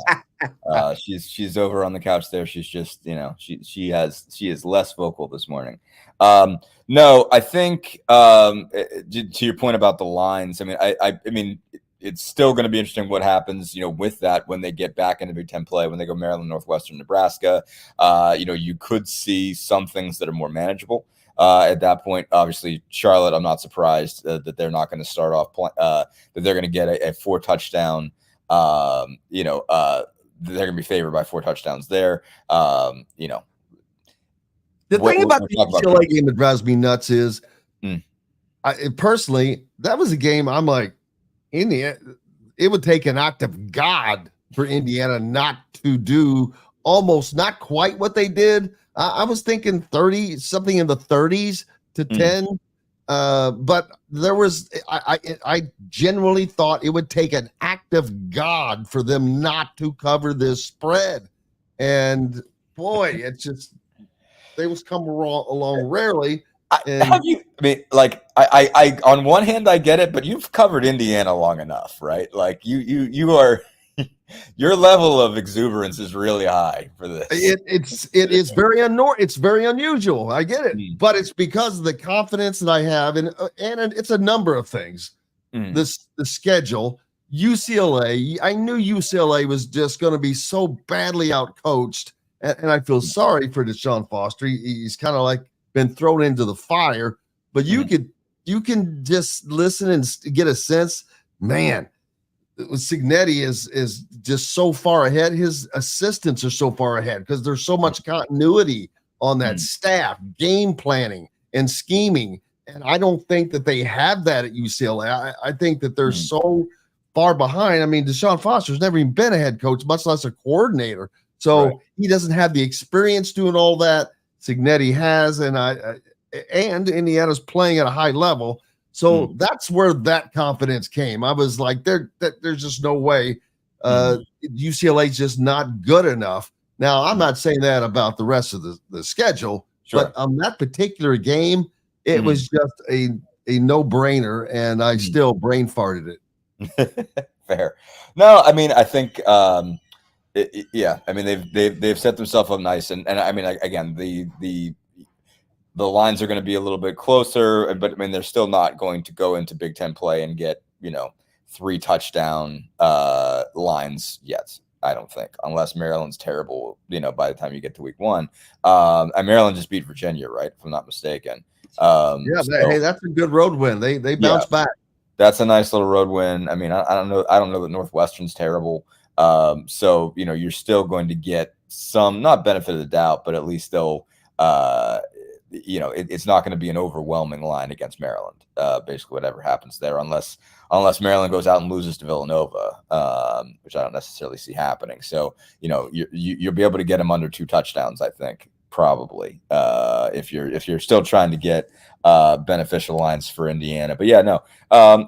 out. She's over on the couch there. She's just, she is less vocal this morning. No, I think to your point about the lines. I mean, it's still going to be interesting what happens, with that when they get back into Big Ten play, when they go Maryland, Northwestern, Nebraska. You could see some things that are more manageable. At that point, obviously, Charlotte, I'm not surprised that they're not going to start off that they're going to get a 4 touchdown. They're going to be favored by 4 touchdowns there. The thing about the UCLA game that drives me nuts is, personally, that was a game I'm like, it would take an act of God for Indiana not to do almost not quite what they did. I was thinking 30, something in the 30s to 10. But there was, I generally thought it would take an act of God for them not to cover this spread. And boy, it's just, they was coming along rarely. I on one hand, I get it, but you've covered Indiana long enough, right? Like you are, your level of exuberance is really high for this. It's very it's very unusual. I get it, but it's because of the confidence that I have, and it's a number of things. The schedule, UCLA. I knew UCLA was just going to be so badly outcoached, and I feel sorry for Deshaun Foster. He's kind of like been thrown into the fire, but you can just listen and get a sense, man. Signetti is just so far ahead. His assistants are so far ahead because there's so much continuity on that staff, game planning and scheming. And I don't think that they have that at UCLA. I think that they're so far behind. I mean, Deshaun Foster's never even been a head coach, much less a coordinator. So he doesn't have the experience doing all that. Signetti has, and Indiana's playing at a high level. So that's where that confidence came. I was like, there's just no way. UCLA's just not good enough. Now, I'm not saying that about the rest of the schedule, but on that particular game, it was just a no-brainer, and I still brain farted it. Fair. No, I mean, I think, I mean, they've set themselves up nice, and I mean, again, the lines are going to be a little bit closer, but I mean, they're still not going to go into Big Ten play and get, 3 touchdown lines yet. I don't think, unless Maryland's terrible, by the time you get to week 1. And Maryland just beat Virginia, right? If I'm not mistaken. Hey, that's a good road win. They bounced back. That's a nice little road win. I mean, I don't know that Northwestern's terrible. So, you're still going to get some, not benefit of the doubt, but at least they'll, it's not going to be an overwhelming line against Maryland. Basically, whatever happens there, unless Maryland goes out and loses to Villanova, which I don't necessarily see happening. So, you'll be able to get them under 2 touchdowns, I think, probably, if you're still trying to get beneficial lines for Indiana. But yeah, no,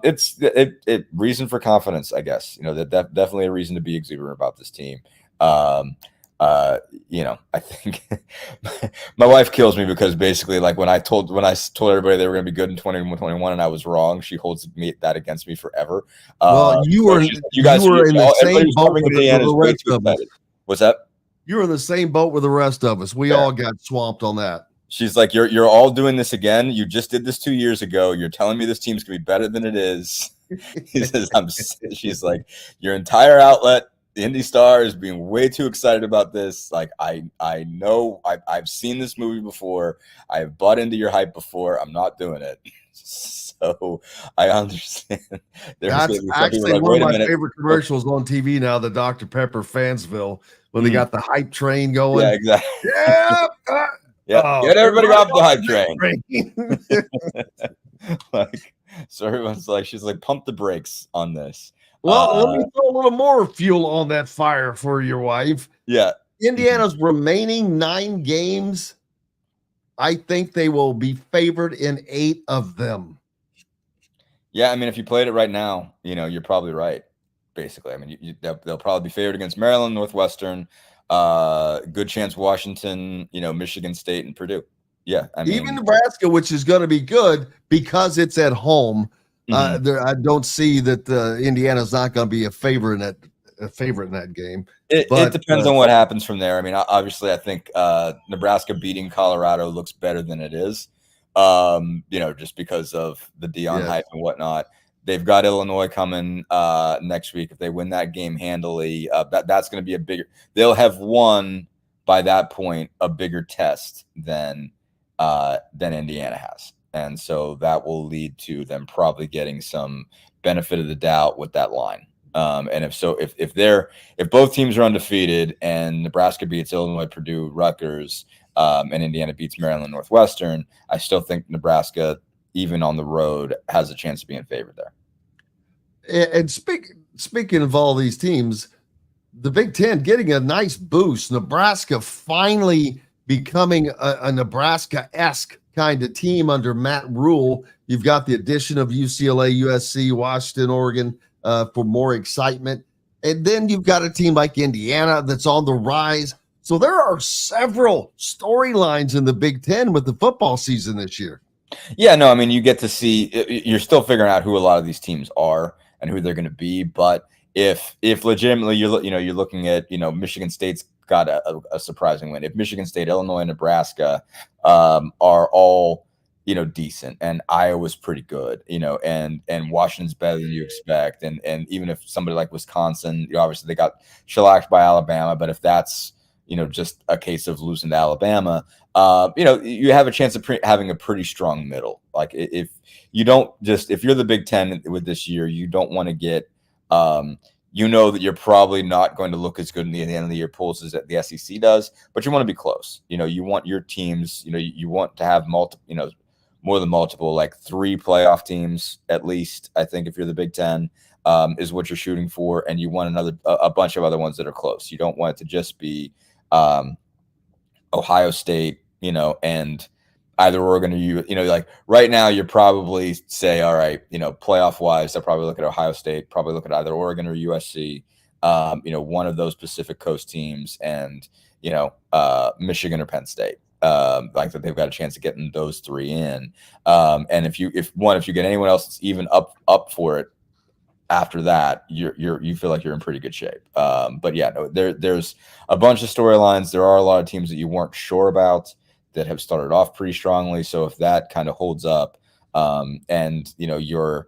it's reason for confidence, I guess. That definitely a reason to be exuberant about this team. I think my wife kills me because basically, like when I told everybody they were going to be good in 2021 and I was wrong, she holds that against me forever. Well, you were in the same boat with the rest of us. What's that? You were in the same boat with the rest of us. We all got swamped on that. She's like, you're all doing this again. You just did this 2 years ago. You're telling me this team's going to be better than it is. She's like, your entire outlet the Indy Star is being way too excited about this. Like, I know I've seen this movie before. I have bought into your hype before. I'm not doing it. So I understand. That's actually like, one of my favorite commercials on TV now, the Dr. Pepper Fansville, when they got the hype train going. Yeah, exactly. Yeah. Get everybody off the hype train. Like, so everyone's like, she's like, pump the brakes on this. Well, let me throw a little more fuel on that fire for your wife. Yeah. Indiana's remaining 9 games, I think they will be favored in 8 of them. Yeah, I mean, if you played it right now, you're probably right, basically. I mean, they'll probably be favored against Maryland, Northwestern, good chance Washington, Michigan State, and Purdue. Yeah, I mean, even Nebraska, which is going to be good because it's at home. I don't see that Indiana's not going to be a favorite in that game. It depends on what happens from there. I mean, obviously, I think Nebraska beating Colorado looks better than it is. Just because of the Deion hype and whatnot. They've got Illinois coming next week. If they win that game handily, that's going to be a bigger. They'll have won by that point a bigger test than Indiana has. And so that will lead to them probably getting some benefit of the doubt with that line. And if both teams are undefeated and Nebraska beats Illinois, Purdue, Rutgers, and Indiana beats Maryland, Northwestern, I still think Nebraska, even on the road, has a chance of being favored there. And speaking of all these teams, the Big Ten getting a nice boost. Nebraska finally becoming a Nebraska-esque kind of team under Matt Rule. You've got the addition of UCLA, USC, Washington, Oregon for more excitement. And then you've got a team like Indiana that's on the rise. So there are several storylines in the Big Ten with the football season this year. Yeah, no, I mean, you get to see, you're still figuring out who a lot of these teams are and who they're going to be. But if legitimately you're looking at, Michigan State's got a surprising win. If Michigan State, Illinois, Nebraska are all, decent, and Iowa's pretty good, and Washington's better than you expect. And even if somebody like Wisconsin, obviously they got shellacked by Alabama, but if that's, just a case of losing to Alabama, you have a chance of having a pretty strong middle. Like if you're the Big Ten with this year, you don't want to get, that you're probably not going to look as good in the end of the year polls as the SEC does, but you want to be close. You want your teams, you want to have multiple, more than multiple, like 3 playoff teams at least. I think if you're the Big Ten, is what you're shooting for, and you want a bunch of other ones that are close. You don't want it to just be Ohio State, and either Oregon or like right now you're probably say, all right, playoff wise, they'll probably look at Ohio State, probably look at either Oregon or USC, one of those Pacific Coast teams, and Michigan or Penn State. Like that they've got a chance of getting those 3 in. And if you get anyone else that's even up for it after that, you feel like you're in pretty good shape. But yeah, no, there's a bunch of storylines. There are a lot of teams that you weren't sure about that have started off pretty strongly. So if that kind of holds up, and you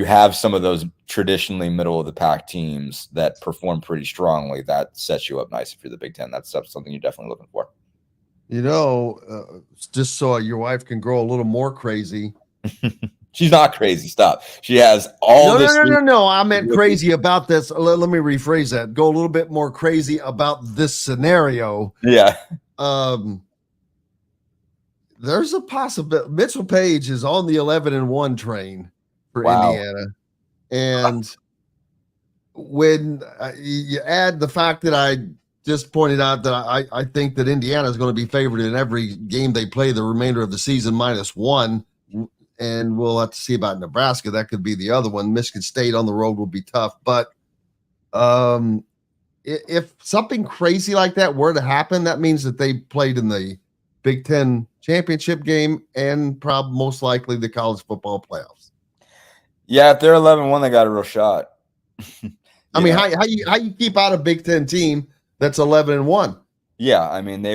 have some of those traditionally middle of the pack teams that perform pretty strongly, that sets you up nice if you're the Big Ten. That's something you're definitely looking for. Just so your wife can grow a little more crazy. She's not crazy. Stop. She has all this. No. I meant crazy about this. Let me rephrase that. Go a little bit more crazy about this scenario. Yeah. There's a possibility. Mitchell Page is on the 11-1 train for Indiana. And when you add the fact that I just pointed out that I think that Indiana is going to be favored in every game they play the remainder of the season -1. And we'll have to see about Nebraska. That could be the other one. Michigan State on the road will be tough. But if something crazy like that were to happen, that means that they played in the Big Ten championship game and probably most likely the college football playoffs. Yeah, if they're 11-1, they got a real shot. I mean, how you keep out a Big Ten team that's 11-1? Yeah, I mean,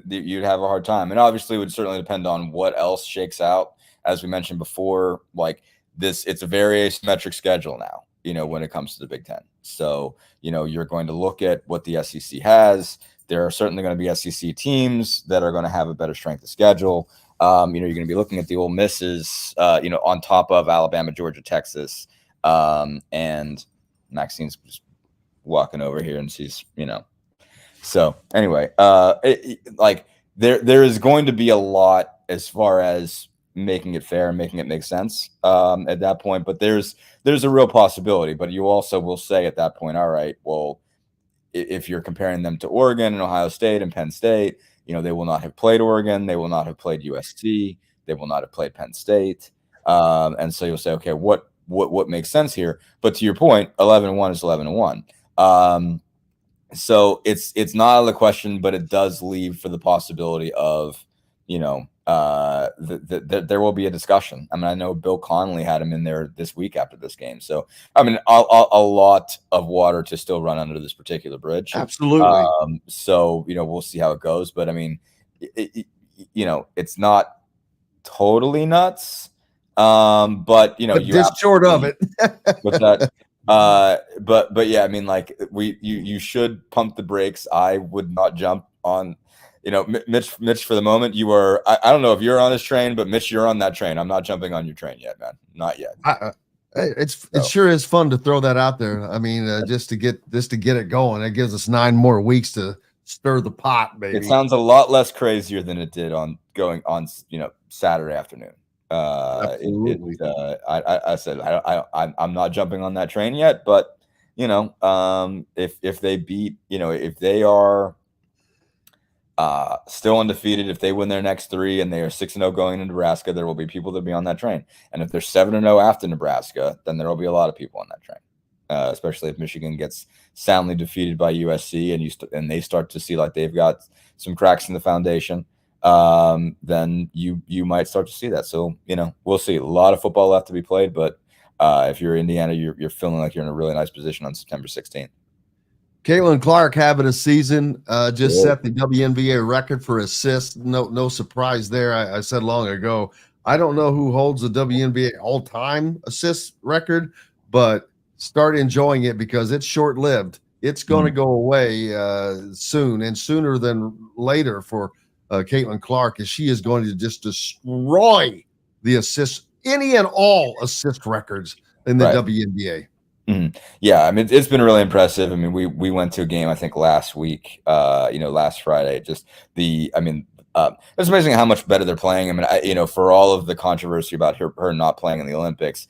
you'd have a hard time. And obviously it would certainly depend on what else shakes out. As we mentioned before, like this, it's a very asymmetric schedule now. when it comes to the Big Ten. So, you're going to look at what the SEC has. There are certainly going to be SEC teams that are going to have a better strength of schedule. You're going to be looking at the Ole Misses, on top of Alabama, Georgia, Texas. And Maxine's just walking over here and she's, So anyway, there is going to be a lot as far as making it fair and making it make sense at that point. But there's a real possibility. But you also will say at that point, all right, well, if you're comparing them to Oregon and Ohio State and Penn State, they will not have played Oregon. They will not have played USC. They will not have played Penn State. And so you'll say, okay, what makes sense here? But to your point, 11-1 is 11-1. So it's not out of the question, but it does leave for the possibility of, there will be a discussion. I mean, I know Bill Connolly had him in there this week after this game. So, I mean, a lot of water to still run under this particular bridge. Absolutely. So, we'll see how it goes. But I mean, it's not totally nuts. But but just short of it. With that. But yeah, I mean, you should pump the brakes. I would not jump on. Mitch, for the moment, you are. I don't know if you're on this train, but Mitch, you're on that train. I'm not jumping on your train yet, man. Not yet. It sure is fun to throw that out there. I mean, just to get it going. It gives us 9 more weeks to stir the pot, baby. It sounds a lot less crazier than it did on Saturday afternoon. Absolutely. I said I'm not jumping on that train yet, but if they beat, if they are still undefeated, if they win their next 3 and they are 6-0 going into Nebraska, there will be people that be on that train. And if they're 7-0 after Nebraska, then there will be a lot of people on that train. Especially if Michigan gets soundly defeated by USC and they start to see like they've got some cracks in the foundation, then you might start to see that. So, we'll see. A lot of football left to be played, but if you're Indiana, you're feeling like you're in a really nice position on September 16th. Caitlyn Clark having a season, just set the WNBA record for assists. No surprise there. I said long ago, I don't know who holds the WNBA all-time assist record, but start enjoying it because it's short-lived. It's going to go away soon, and sooner than later for Caitlyn Clark, as she is going to just destroy the assist, any and all assist records in the WNBA. Mm-hmm. Yeah, I mean, it's been really impressive. I mean, we went to a game, I think, last week, last Friday. It's amazing how much better they're playing. I mean, for all of the controversy about her not playing in the Olympics,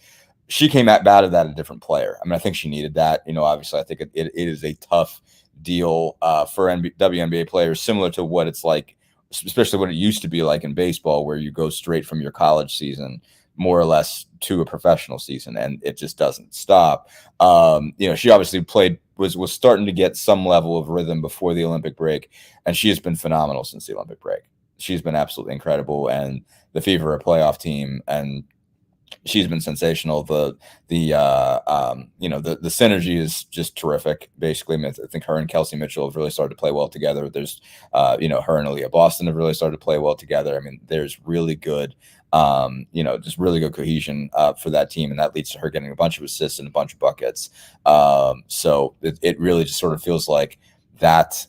she came out of that a different player. I mean, I think she needed that. Obviously, I think it is a tough deal for WNBA players, similar to what it's like, especially what it used to be like in baseball, where you go straight from your college season more or less to a professional season, and it just doesn't stop. She obviously was starting to get some level of rhythm before the Olympic break, and she has been phenomenal since the Olympic break. She's been absolutely incredible, and the Fever are a playoff team, and she's been sensational. The synergy is just terrific. Basically, I think her and Kelsey Mitchell have really started to play well together. There's, her and Aaliyah Boston have really started to play well together. I mean, there's really good, just really good cohesion for that team, and that leads to her getting a bunch of assists and a bunch of buckets. So it really just sort of feels like that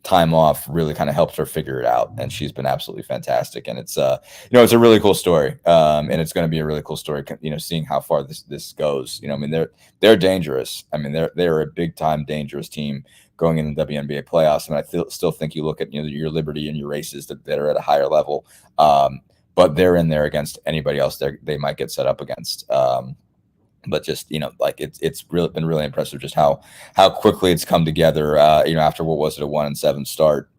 time off really kind of helped her figure it out, and she's been absolutely fantastic. And it's it's a really cool story, and it's going to be a really cool story, seeing how far this goes. I mean, they're dangerous. I mean, they're a big time dangerous team going in the WNBA playoffs. And I still think you look at your Liberty and your Races that are at a higher level, but they're in there against anybody else they might get set up against. But just, it's really been really impressive just how quickly it's come together, after what was it, a 1-7 start.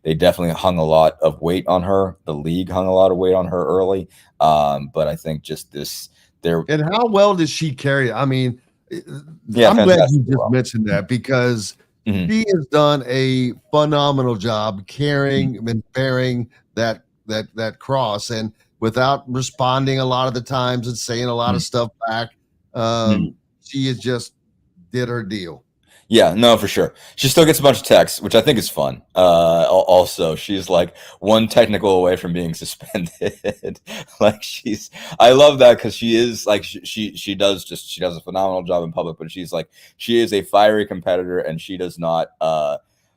They definitely hung a lot of weight on her. The league hung a lot of weight on her early. But I think just and how well does she carry it? I mean, yeah, I'm glad you just mentioned that, because she has done a phenomenal job carrying and bearing that cross, and without responding a lot of the times and saying a lot of stuff back. She has just did her deal. Yeah, no, for sure. She still gets a bunch of texts, which I think is fun. Also, she's like one technical away from being suspended. I love that because she is like, she does a phenomenal job in public, but she is a fiery competitor and she does not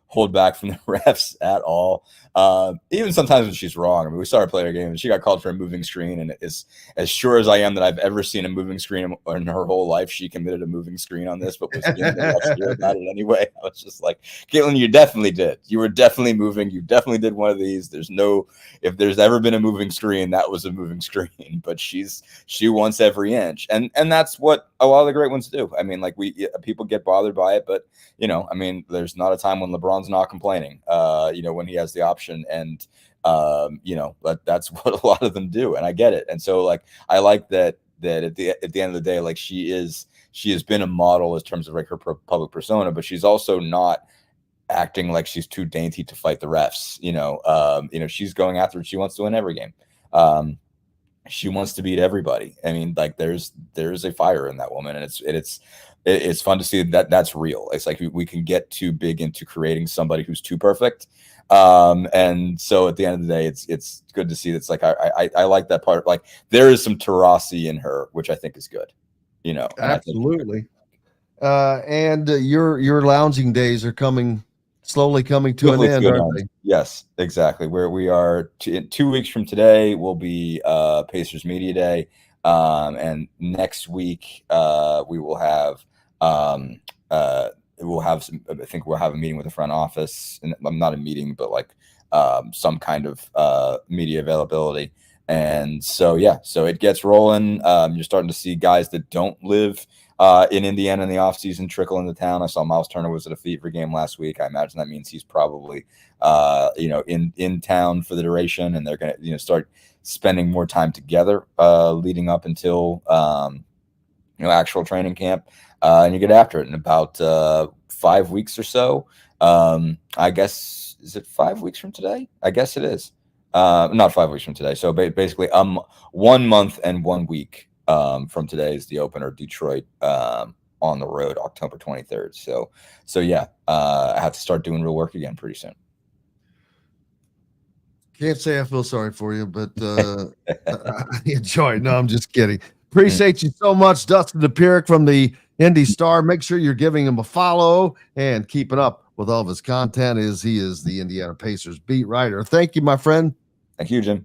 hold back from the refs at all. Even sometimes when she's wrong. I mean, we saw her play her game and she got called for a moving screen, and as sure as I am that I've ever seen a moving screen in her whole life, she committed a moving screen on this, but was about it anyway. I was just like, Caitlyn, you definitely did. You were definitely moving. You definitely did one of these. If there's ever been a moving screen, that was a moving screen, but she wants every inch. And that's what a lot of the great ones do. I mean, like people get bothered by it, but I mean, there's not a time when LeBron's not complaining, when he has the option. And but that's what a lot of them do, and I get it. And so like I like that at the end of the day, like she has been a model in terms of like her public persona, but she's also not acting like she's too dainty to fight the refs. She's going after it. She wants to win every game. She wants to beat everybody. I mean, like there's a fire in that woman, and it's fun to see that that's real. It's like we can get too big into creating somebody who's too perfect. And so at the end of the day, it's good to see that's like, I like that part. Like there is some Taurasi in her, which I think is good, Absolutely. And your lounging days are slowly coming to an end, aren't they? Yes, exactly. Where we are in 2 weeks from today will be Pacers Media Day. And next week we will have I think we'll have a meeting with the front office, and not a meeting, but like some kind of media availability. And so it gets rolling. You're starting to see guys that don't live in Indiana in the offseason trickle into town. I saw Miles Turner was at a Fever game last week. I imagine that means he's probably in town for the duration, and they're going to start spending more time together leading up until actual training camp. And you get after it in about 5 weeks or so. I guess, is it 5 weeks from today? I guess it is. Not 5 weeks from today. So basically 1 month and 1 week from today is the opener, Detroit on the road, October 23rd. So yeah, I have to start doing real work again pretty soon. Can't say I feel sorry for you, but I enjoy it. No, I'm just kidding. Appreciate you so much, Dustin Dopirak from the Indy Star. Make sure you're giving him a follow and keeping up with all of his content, as he is the Indiana Pacers beat writer. Thank you, my friend. Thank you, Jim.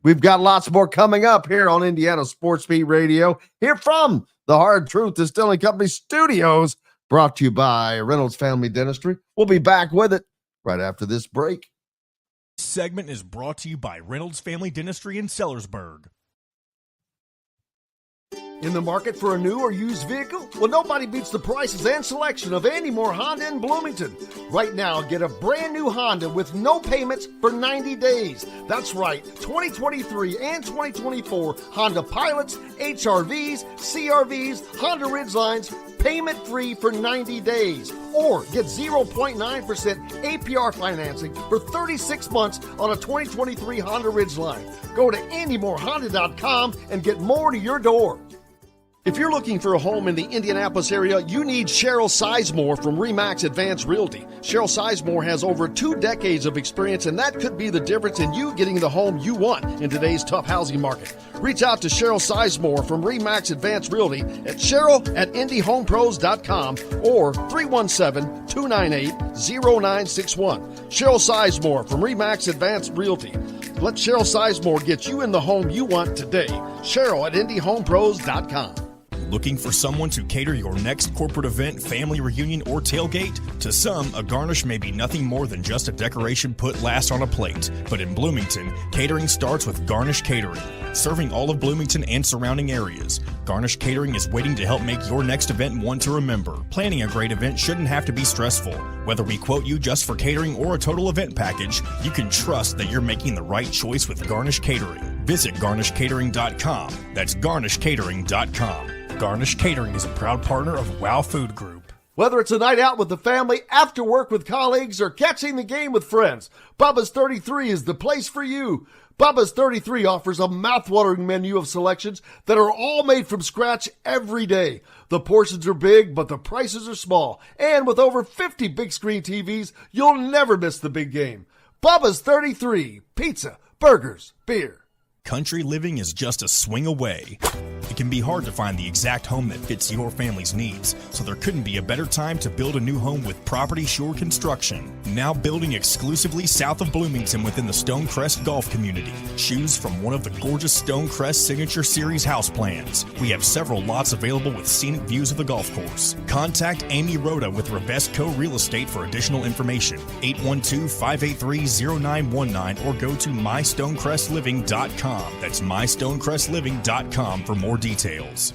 We've got lots more coming up here on Indiana Sports Beat Radio, here from the Hard Truth Distilling Company studios, brought to you by Reynolds Family Dentistry. We'll be back with it right after this break. This segment is brought to you by Reynolds Family Dentistry in Sellersburg. In the market for a new or used vehicle? Well, nobody beats the prices and selection of Andy Moore Honda in Bloomington. Right now, get a brand new Honda with no payments for 90 days. That's right, 2023 and 2024 Honda Pilots, HRVs, CRVs, Honda Ridgelines, payment-free for 90 days. Or get 0.9% APR financing for 36 months on a 2023 Honda Ridgeline. Go to AndyMooreHonda.com and get more to your door. If you're looking for a home in the Indianapolis area, you need Cheryl Sizemore from RE/MAX Advanced Realty. Cheryl Sizemore has over 2 decades of experience, and that could be the difference in you getting the home you want in today's tough housing market. Reach out to Cheryl Sizemore from RE/MAX Advanced Realty at Cheryl@IndyHomePros.com or 317-298-0961. Cheryl Sizemore from RE/MAX Advanced Realty. Let Cheryl Sizemore get you in the home you want today. Cheryl@IndyHomePros.com. Looking for someone to cater your next corporate event, family reunion, or tailgate? To some, a garnish may be nothing more than just a decoration put last on a plate. But in Bloomington, catering starts with Garnish Catering. Serving all of Bloomington and surrounding areas, Garnish Catering is waiting to help make your next event one to remember. Planning a great event shouldn't have to be stressful. Whether we quote you just for catering or a total event package, you can trust that you're making the right choice with Garnish Catering. Visit garnishcatering.com. That's garnishcatering.com. Garnish Catering is a proud partner of WOW Food Group. Whether it's a night out with the family, after work with colleagues, or catching the game with friends, Bubba's 33 is the place for you. Bubba's 33 offers a mouth-watering menu of selections that are all made from scratch every day. The portions are big, but the prices are small. And with over 50 big screen TVs, you'll never miss the big game. Bubba's 33. Pizza, burgers, beer. Country living is just a swing away. It can be hard to find the exact home that fits your family's needs, so there couldn't be a better time to build a new home with Property Shore Construction. Now building exclusively south of Bloomington within the Stonecrest Golf community. Choose from one of the gorgeous Stonecrest Signature Series house plans. We have several lots available with scenic views of the golf course. Contact Amy Rhoda with Revesco Real Estate for additional information. 812-583-0919 or go to mystonecrestliving.com. That's mystonecrestliving.com for more details.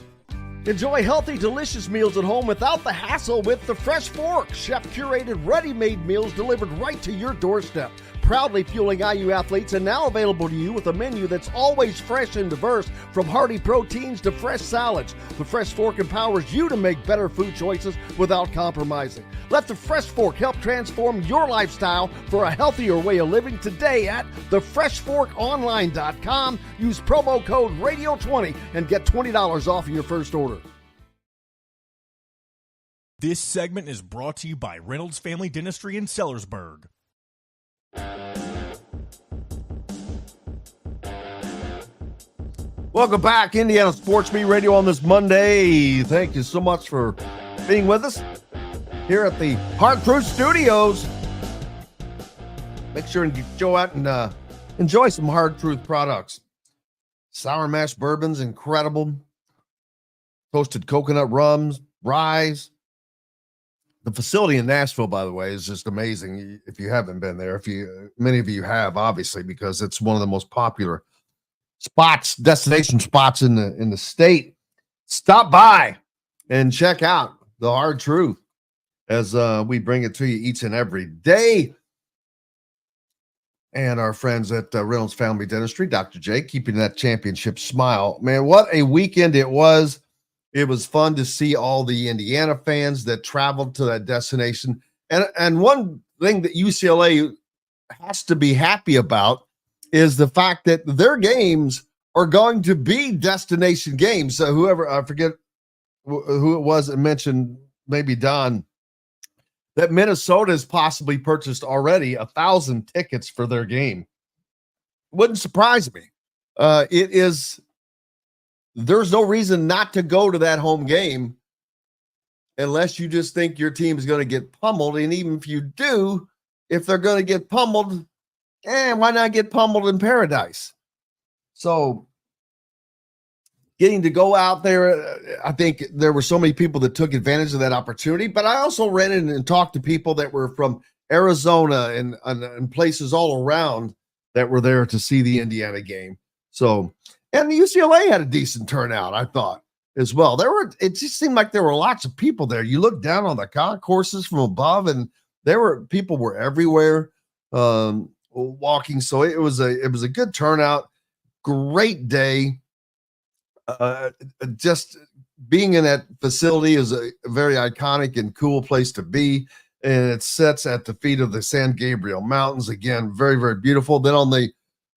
Enjoy healthy, delicious meals at home without the hassle with the Fresh Fork. Chef-curated, ready-made meals delivered right to your doorstep. Proudly fueling IU athletes and now available to you with a menu that's always fresh and diverse, from hearty proteins to fresh salads. The Fresh Fork empowers you to make better food choices without compromising. Let the Fresh Fork help transform your lifestyle for a healthier way of living today at thefreshforkonline.com. Use promo code RADIO20 and get $20 off your first order. This segment is brought to you by Reynolds Family Dentistry in Sellersburg. Welcome back, Indiana Sports Beat Radio on this Monday. Thank you so much for being with us here at the Hard Truth Studios. Make sure and go out and enjoy some Hard Truth products. Sour mash bourbons, incredible. Toasted coconut rums, ryes. The facility in Nashville, by the way, is just amazing. If you haven't been there, many of you have, obviously, because it's one of the most popular destination spots in the state. Stop by and check out the Hard Truth as we bring it to you each and every day. And our friends at Reynolds Family Dentistry, Dr. J, keeping that championship smile. Man, what a weekend it was. It was fun to see all the Indiana fans that traveled to that destination. And one thing that UCLA has to be happy about is the fact that their games are going to be destination games. So whoever, I forget who it was that mentioned, maybe Don, that Minnesota has possibly purchased already 1,000 tickets for their game. Wouldn't surprise me. There's no reason not to go to that home game unless you just think your team is going to get pummeled. And even if you do, if they're going to get pummeled, why not get pummeled in paradise? So getting to go out there, I think there were so many people that took advantage of that opportunity. But I also ran in and talked to people that were from Arizona and places all around that were there to see the Indiana game. So, and the UCLA had a decent turnout, I thought, as well. It just seemed like there were lots of people there. You look down on the concourses from above, and people were everywhere walking. So it was a good turnout, great day. Just being in that facility is a very iconic and cool place to be. And it sits at the feet of the San Gabriel Mountains. Again, very, very beautiful. Then on the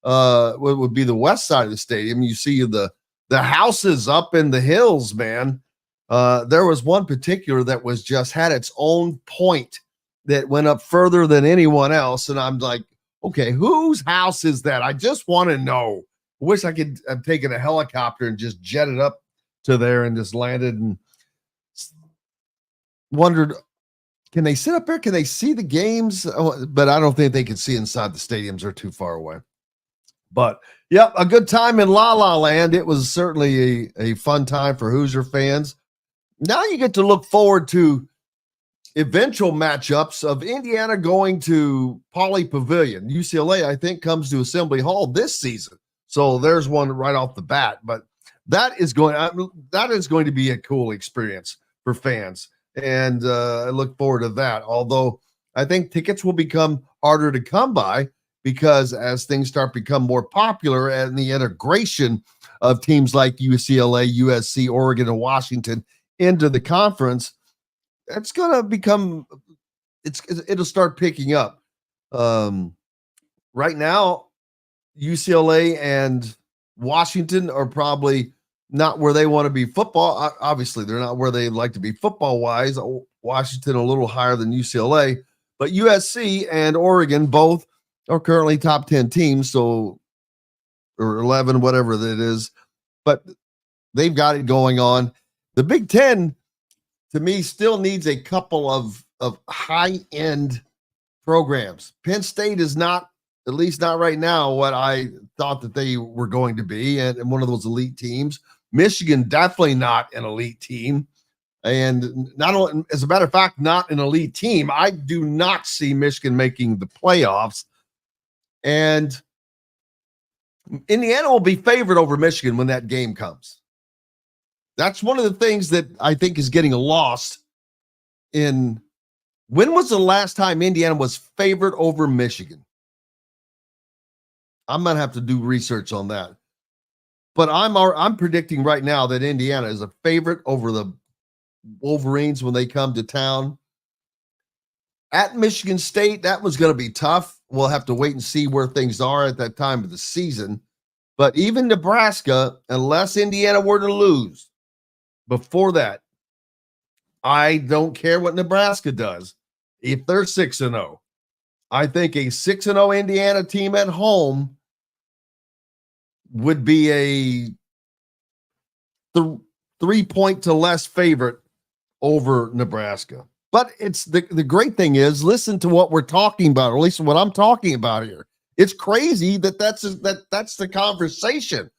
what would be the west side of the stadium, you see the houses up in the hills, man. There was one particular that was just had its own point that went up further than anyone else. And I'm like, okay, whose house is that? I just want to know. I wish I could have taken a helicopter and just jetted up to there and just landed and wondered, can they sit up there? Can they see the games? But I don't think they can see inside the stadiums. They're too far away. But, yeah, a good time in La La Land. It was certainly a fun time for Hoosier fans. Now you get to look forward to eventual matchups of Indiana going to Pauley Pavilion. UCLA, I think, comes to Assembly Hall this season. So there's one right off the bat. But that is going to be a cool experience for fans. And I look forward to that. Although I think tickets will become harder to come by, because as things start to become more popular and the integration of teams like UCLA, USC, Oregon, and Washington into the conference, it's going to become, it'll start picking up. Right now, UCLA and Washington are probably not where they want to be football. Obviously, they're not where they like to be football-wise. Washington a little higher than UCLA, but USC and Oregon both are currently top 10 teams, so or 11, whatever that is. But they've got it going on. The Big Ten, to me, still needs a couple of high-end programs. Penn State is not, at least not right now, what I thought that they were going to be, and one of those elite teams. Michigan, definitely not an elite team. And not only, as a matter of fact, not an elite team. I do not see Michigan making the playoffs. And Indiana will be favored over Michigan when that game comes. That's one of the things that I think is getting lost in. When was the last time Indiana was favored over Michigan? I'm going to have to do research on that. But I'm predicting right now that Indiana is a favorite over the Wolverines when they come to town. At Michigan State, that was going to be tough. We'll have to wait and see where things are at that time of the season. But even Nebraska, unless Indiana were to lose before that, I don't care what Nebraska does. If they're 6-0, I think a 6-0 Indiana team at home would be a 3-point to less favorite over Nebraska. But it's the great thing is, listen to what we're talking about, or at least what I'm talking about here. It's crazy that's the conversation,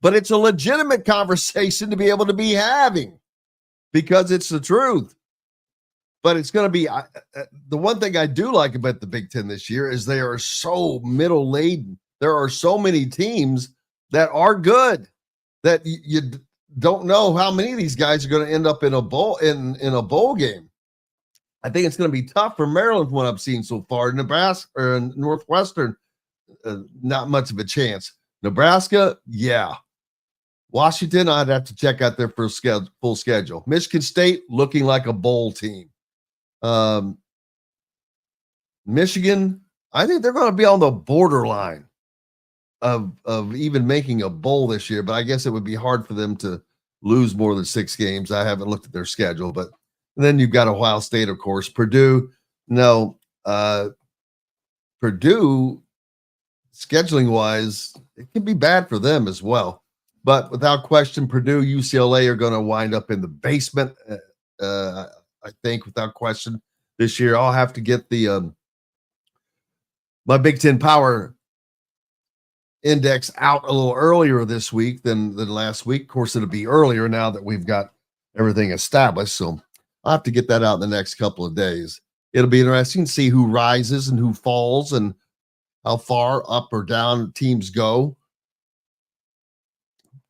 but it's a legitimate conversation to be able to be having because it's the truth. But it's going to be the one thing I do like about the Big Ten this year is they are so middle laden. There are so many teams that are good that you don't know how many of these guys are going to end up in a bowl in a bowl game. I think it's going to be tough for Maryland from what I've seen so far. Nebraska or Northwestern, not much of a chance. Nebraska, yeah. Washington, I'd have to check out their full schedule. Michigan State looking like a bowl team. Michigan, I think they're going to be on the borderline of even making a bowl this year, but I guess it would be hard for them to lose more than 6 games. I haven't looked at their schedule, but then you've got Ohio State, of course. Purdue, no. Purdue, scheduling-wise, it can be bad for them as well. But without question, Purdue, UCLA are going to wind up in the basement, I think, without question, this year. I'll have to get the my Big Ten Power Index out a little earlier this week than last week. Of course, it'll be earlier now that we've got everything established. So I'll have to get that out in the next couple of days. It'll be interesting to see who rises and who falls and how far up or down teams go.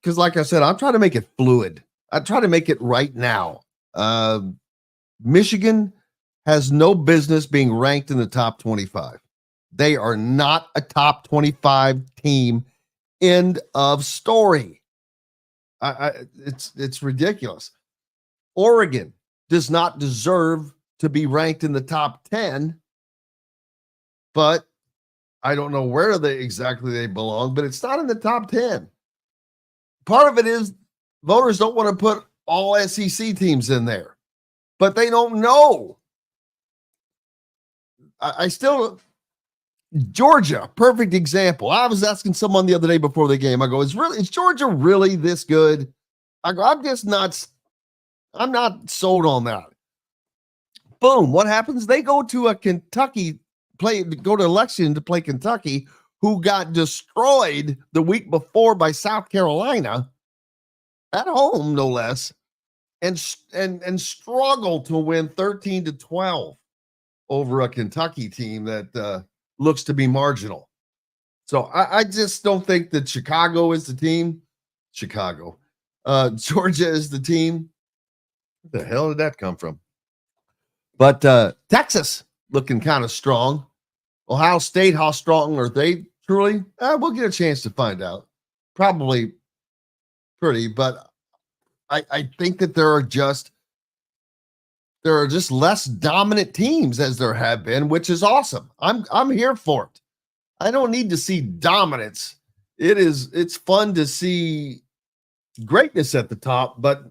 Because like I said, I'm trying to make it fluid. I try to make it right now. Michigan has no business being ranked in the top 25. They are not a top 25 team. End of story. It's ridiculous. Oregon does not deserve to be ranked in the top 10, but I don't know where they belong, but it's not in the top 10. Part of it is voters don't want to put all SEC teams in there, but they don't know. I still, Georgia, perfect example. I was asking someone the other day before the game. I go, is Georgia really this good? I go, I'm not sold on that. Boom. What happens? They go to a Kentucky go to Lexington to play Kentucky, who got destroyed the week before by South Carolina at home, no less, and struggled to win 13-12 over a Kentucky team that looks to be marginal. So I just don't think that Chicago is the team. Georgia is the team. Where the hell did that come from? But Texas looking kind of strong. Ohio State, how strong are they truly? We'll get a chance to find out. Probably pretty, but I think that there are just there are just less dominant teams as there have been, which is awesome. I'm here for it. I don't need to see dominance. It's fun to see greatness at the top, but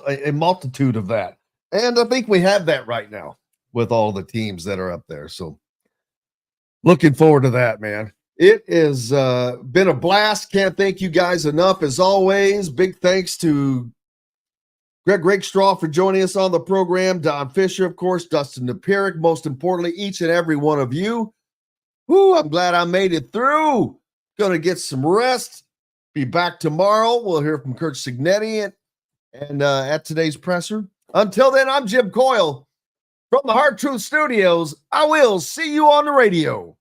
a multitude of that. And I think we have that right now with all the teams that are up there. So looking forward to that, man. It has been a blast. Can't thank you guys enough as always. Big thanks to Greg Rakestraw for joining us on the program. Don Fischer, of course, Dustin Dopirak, most importantly, each and every one of you. Whoo, I'm glad I made it through. Gonna get some rest. Be back tomorrow. We'll hear from Kurt Signetti and at today's presser. Until then, I'm Jim Coyle from the Hard Truth Studios. I will see you on the radio.